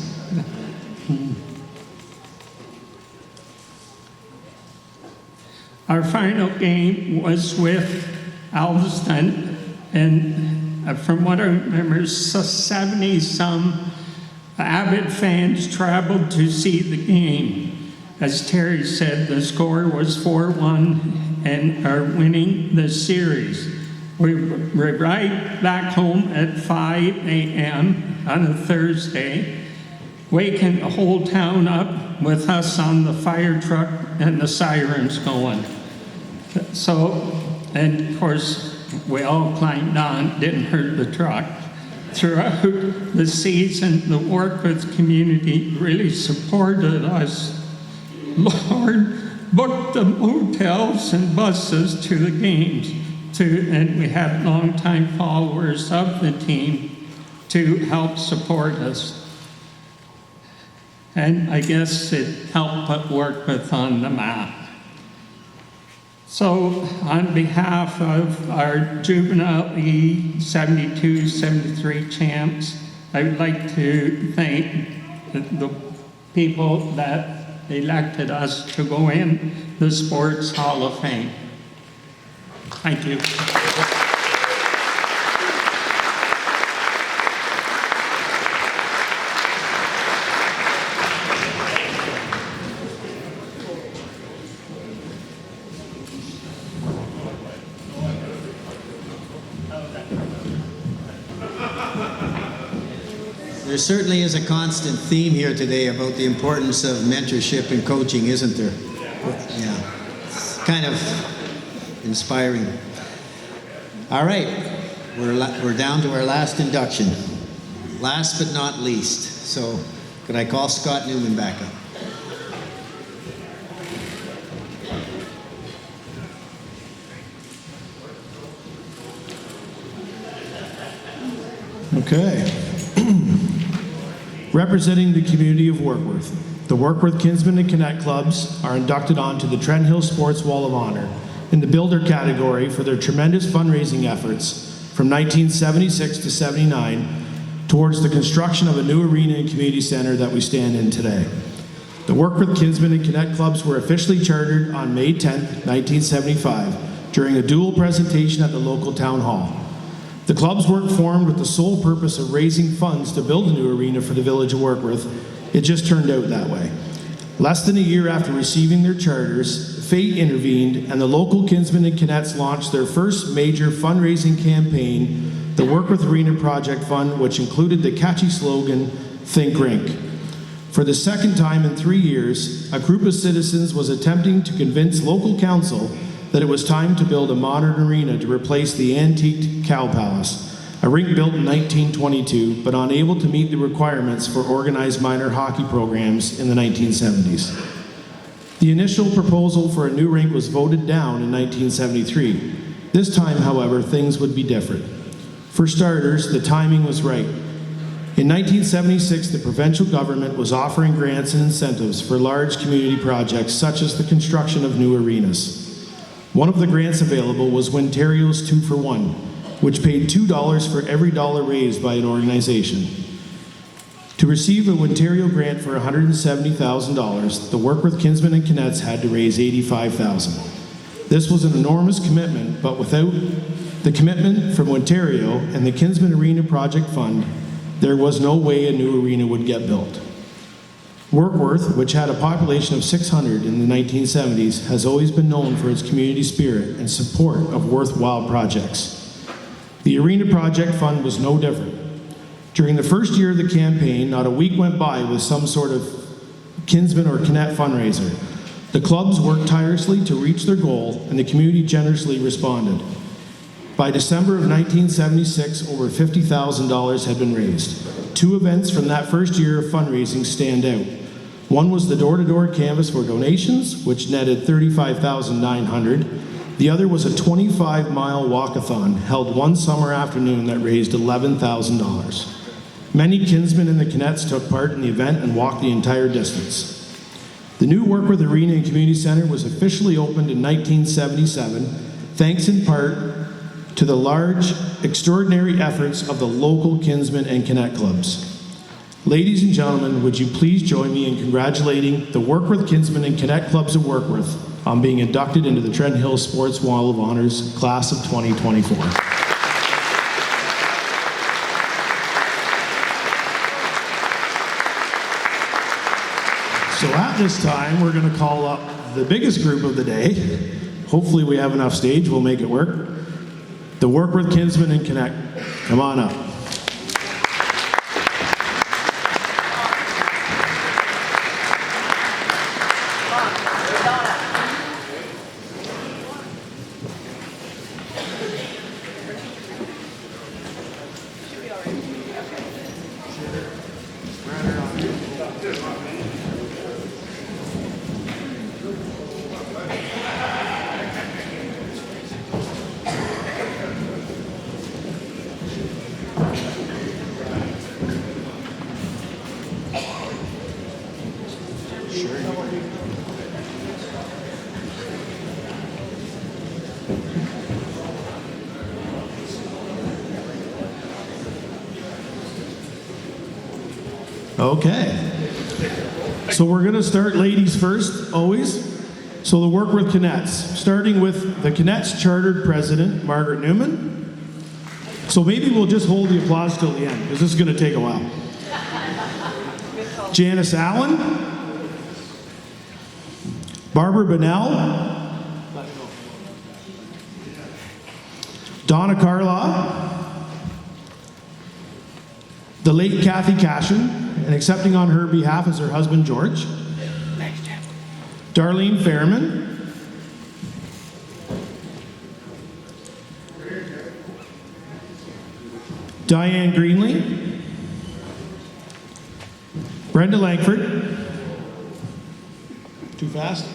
Our final game was with Alveston, and from what I remember, 70-some avid fans traveled to see the game. As Terry said, the score was 4-1 and are winning the series. We were right back home at 5 a.m. on a Thursday, waking the whole town up with us on the fire truck and the sirens going. So, and of course, we all climbed on, didn't hurt the truck. Throughout the season, the Warkworth community really supported us. Lord booked the motels and buses to the games, and we had longtime followers of the team to help support us. And I guess it helped put Warkworth on the map. So on behalf of our Juvenile E 72-73 champs, I would like to thank the people that elected us to go in the Sports Hall of Fame. Thank you. There certainly is a constant theme here today about the importance of mentorship and coaching, isn't there? Yeah, it's kind of inspiring. All right, we're down to our last induction. Last but not least. So could I call Scott Newman back up? Okay. Representing the community of Warkworth, the Warkworth Kinsmen and Connect Clubs are inducted onto the Trent Hill Sports Wall of Honor in the Builder category for their tremendous fundraising efforts from 1976 to 79 towards the construction of a new arena and community center that we stand in today. The Warkworth Kinsmen and Connect Clubs were officially chartered on May 10th, 1975 during a dual presentation at the local town hall. The clubs weren't formed with the sole purpose of raising funds to build a new arena for the village of Warkworth. It just turned out that way. Less than a year after receiving their charters, fate intervened and the local Kinsmen and Connects launched their first major fundraising campaign, the Warkworth Arena Project Fund, which included the catchy slogan, Think Rink. For the second time in 3 years, a group of citizens was attempting to convince local council that it was time to build a modern arena to replace the antiqued Cow Palace, a rink built in 1922, but unable to meet the requirements for organized minor hockey programs in the 1970s. The initial proposal for a new rink was voted down in 1973. This time, however, things would be different. For starters, the timing was right. In 1976, the provincial government was offering grants and incentives for large community projects such as the construction of new arenas. One of the grants available was Winterio's 2-for-1, which paid $2 for every dollar raised by an organization. To receive a Winterio grant for $170,000, the Warkworth Kinsmen and Connects had to raise $85,000. This was an enormous commitment, but without the commitment from Winterio and the Kinsmen Arena Project Fund, there was no way a new arena would get built. Warkworth, which had a population of 600 in the 1970s, has always been known for its community spirit and support of worthwhile projects. The Arena Project Fund was no different. During the first year of the campaign, not a week went by with some sort of Kinsman or Connect fundraiser. The clubs worked tirelessly to reach their goal, and the community generously responded. By December of 1976, over $50,000 had been raised. Two events from that first year of fundraising stand out. One was the door-to-door canvas for donations, which netted $35,900. The other was a 25-mile walkathon held one summer afternoon that raised $11,000. Many Kinsmen and the Connects took part in the event and walked the entire distance. The new Warkworth Arena and Community Center was officially opened in 1977, thanks in part to the large, extraordinary efforts of the local Kinsmen and Connect clubs. Ladies and gentlemen, would you please join me in congratulating the Warkworth Kinsmen and Connect Clubs of Warkworth on being inducted into the Trent Hill Sports Wall of Honors Class of 2024. So at this time, we're going to call up the biggest group of the day. Hopefully we have enough stage, we'll make it work. The Warkworth Kinsmen and Connect. Come on up. Okay. So we're going to start ladies first, always. So the Warkworth Connects, starting with the Connects Chartered President, Margaret Newman. So maybe we'll just hold the applause till the end, because this is going to take a while. Janice Allen. Barbara Bonnell. Donna Carlaw. The late Kathy Cashin. And accepting on her behalf is her husband, George. Darlene Fairman. Diane Greenlee, Brenda Langford. Too fast?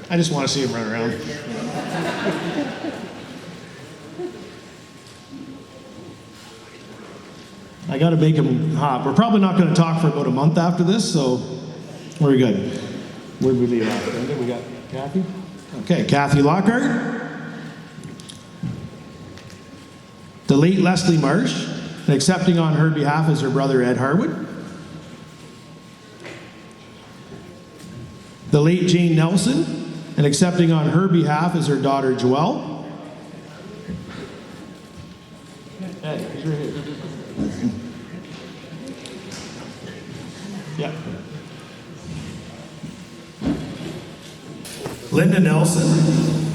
I just want to see him run around. I got to make him hop. We're probably not going to talk for about a month after this, so we're good. Where did we leave off? Brenda, we got Kathy? Okay, Kathy Lockhart. The late Leslie Marsh, and accepting on her behalf is her brother Ed Harwood. The late Jane Nelson, and accepting on her behalf is her daughter Joelle. Ed, he's right here. Yeah. Linda Nelson.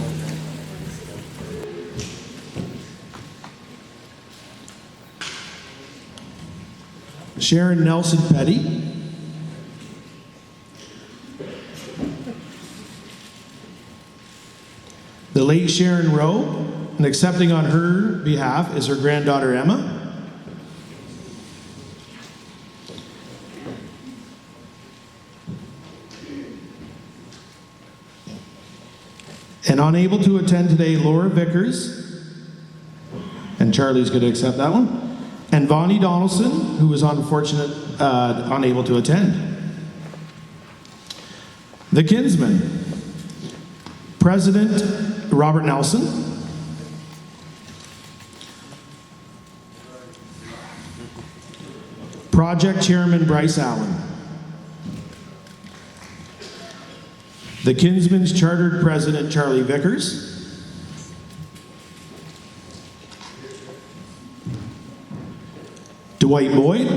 Sharon Nelson Petty. The late Sharon Rowe, and accepting on her behalf is her granddaughter Emma. And unable to attend today, Laura Vickers, and Charlie's going to accept that one. And Vonnie Donaldson, who was unable to attend. The Kinsman, President Robert Nelson. Project Chairman Bryce Allen. The Kinsman's Chartered President Charlie Vickers. Dwight Boyd.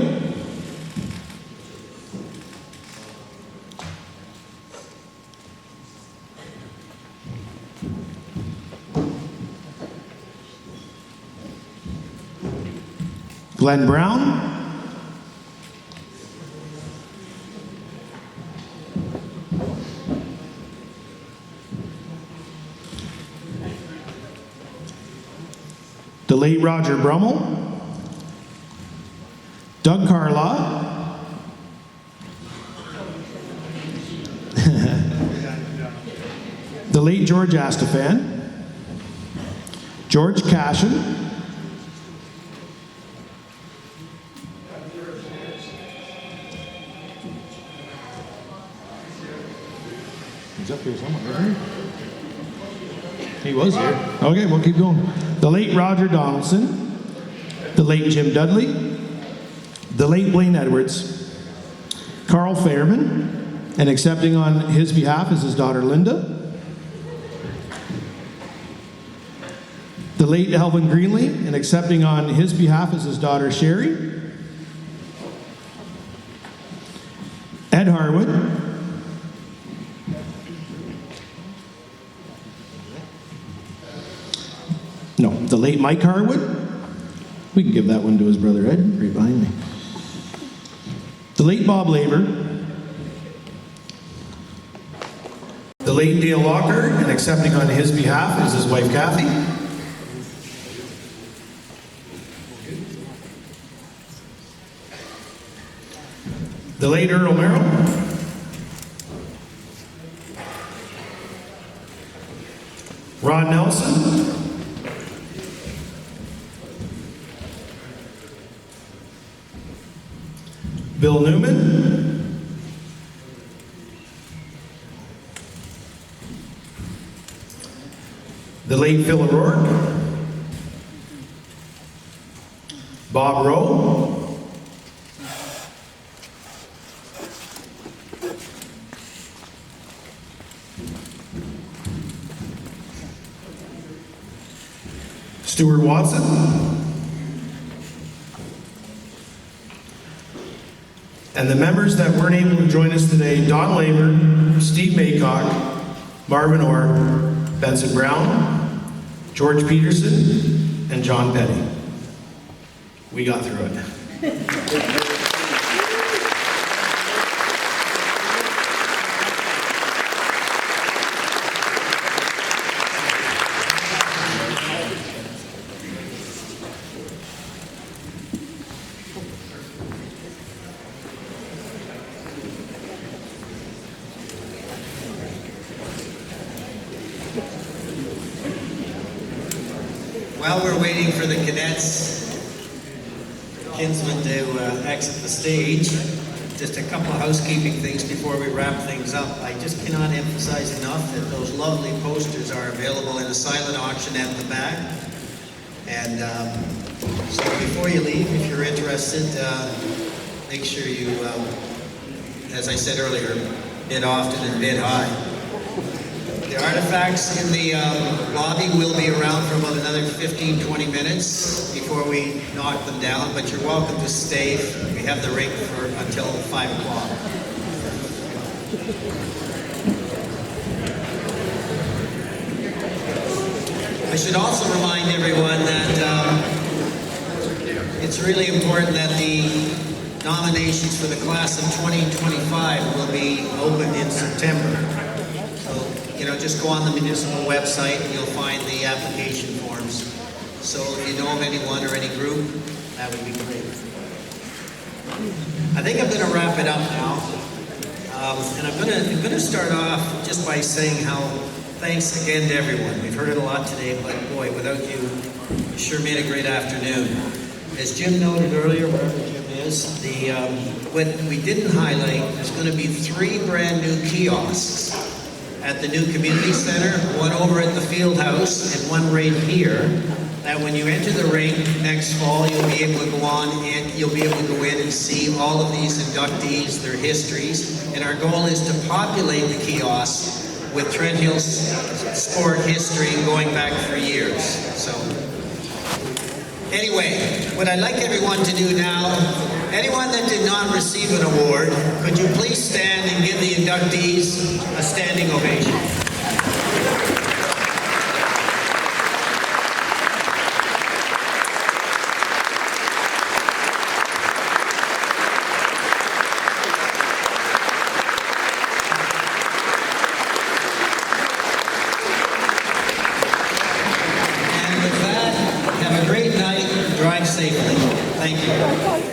Glenn Brown. The late Roger Brummel. Doug Carlaw. The late George Astafan. George Cashin. He's up here somewhere, isn't he? He was here. Okay, we'll keep going. The late Roger Donaldson. The late Jim Dudley. The late Blaine Edwards, Carl Fairman, and accepting on his behalf is his daughter Linda. The late Alvin Greenlee, and accepting on his behalf is his daughter Sherry. Ed Harwood. No, the late Mike Harwood. We can give that one to his brother Ed, right behind me. The late Bob Laver, the late Dale Locker, and accepting on his behalf is his wife Kathy. The late Earl Merrill, Ron Nelson, Bill Newman, the late Phil O'Rourke, Bob Rowe, Stuart Watson, and the members that weren't able to join us today, Don Laver, Steve Maycock, Marvin Orr, Benson Brown, George Peterson, and John Petty. We got through it. While we're waiting for the cadets, Kinsman to exit the stage, just a couple of housekeeping things before we wrap things up. I just cannot emphasize enough that those lovely posters are available in a silent auction at the back. And so before you leave, if you're interested, make sure you, as I said earlier, bid often and bid high. The artifacts in the lobby will be around for about another 15-20 minutes before we knock them down, but you're welcome to stay. We have the rink for until 5 o'clock. I should also remind everyone that it's really important that the nominations for the class of 2025 will be opened in September. So, just go on the municipal website and you'll find the application forms. So if you know of anyone or any group, that would be great. I think I'm going to wrap it up now. And I'm going to start off just by saying how thanks again to everyone. We've heard it a lot today, but boy, without you, you sure made a great afternoon. As Jim noted earlier, wherever Jim is, what we didn't highlight, there's going to be 3 brand new kiosks at the new community center, one over at the field house and one right here, that when you enter the rink next fall, you'll be able to go on and you'll be able to go in and see all of these inductees, their histories. And our goal is to populate the kiosks with Trent Hills sport history going back for years. So anyway, what I'd like everyone to do now, anyone that did not receive an award, could you please stand and give the inductees a standing ovation? And with that, have a great night, drive safely. Thank you.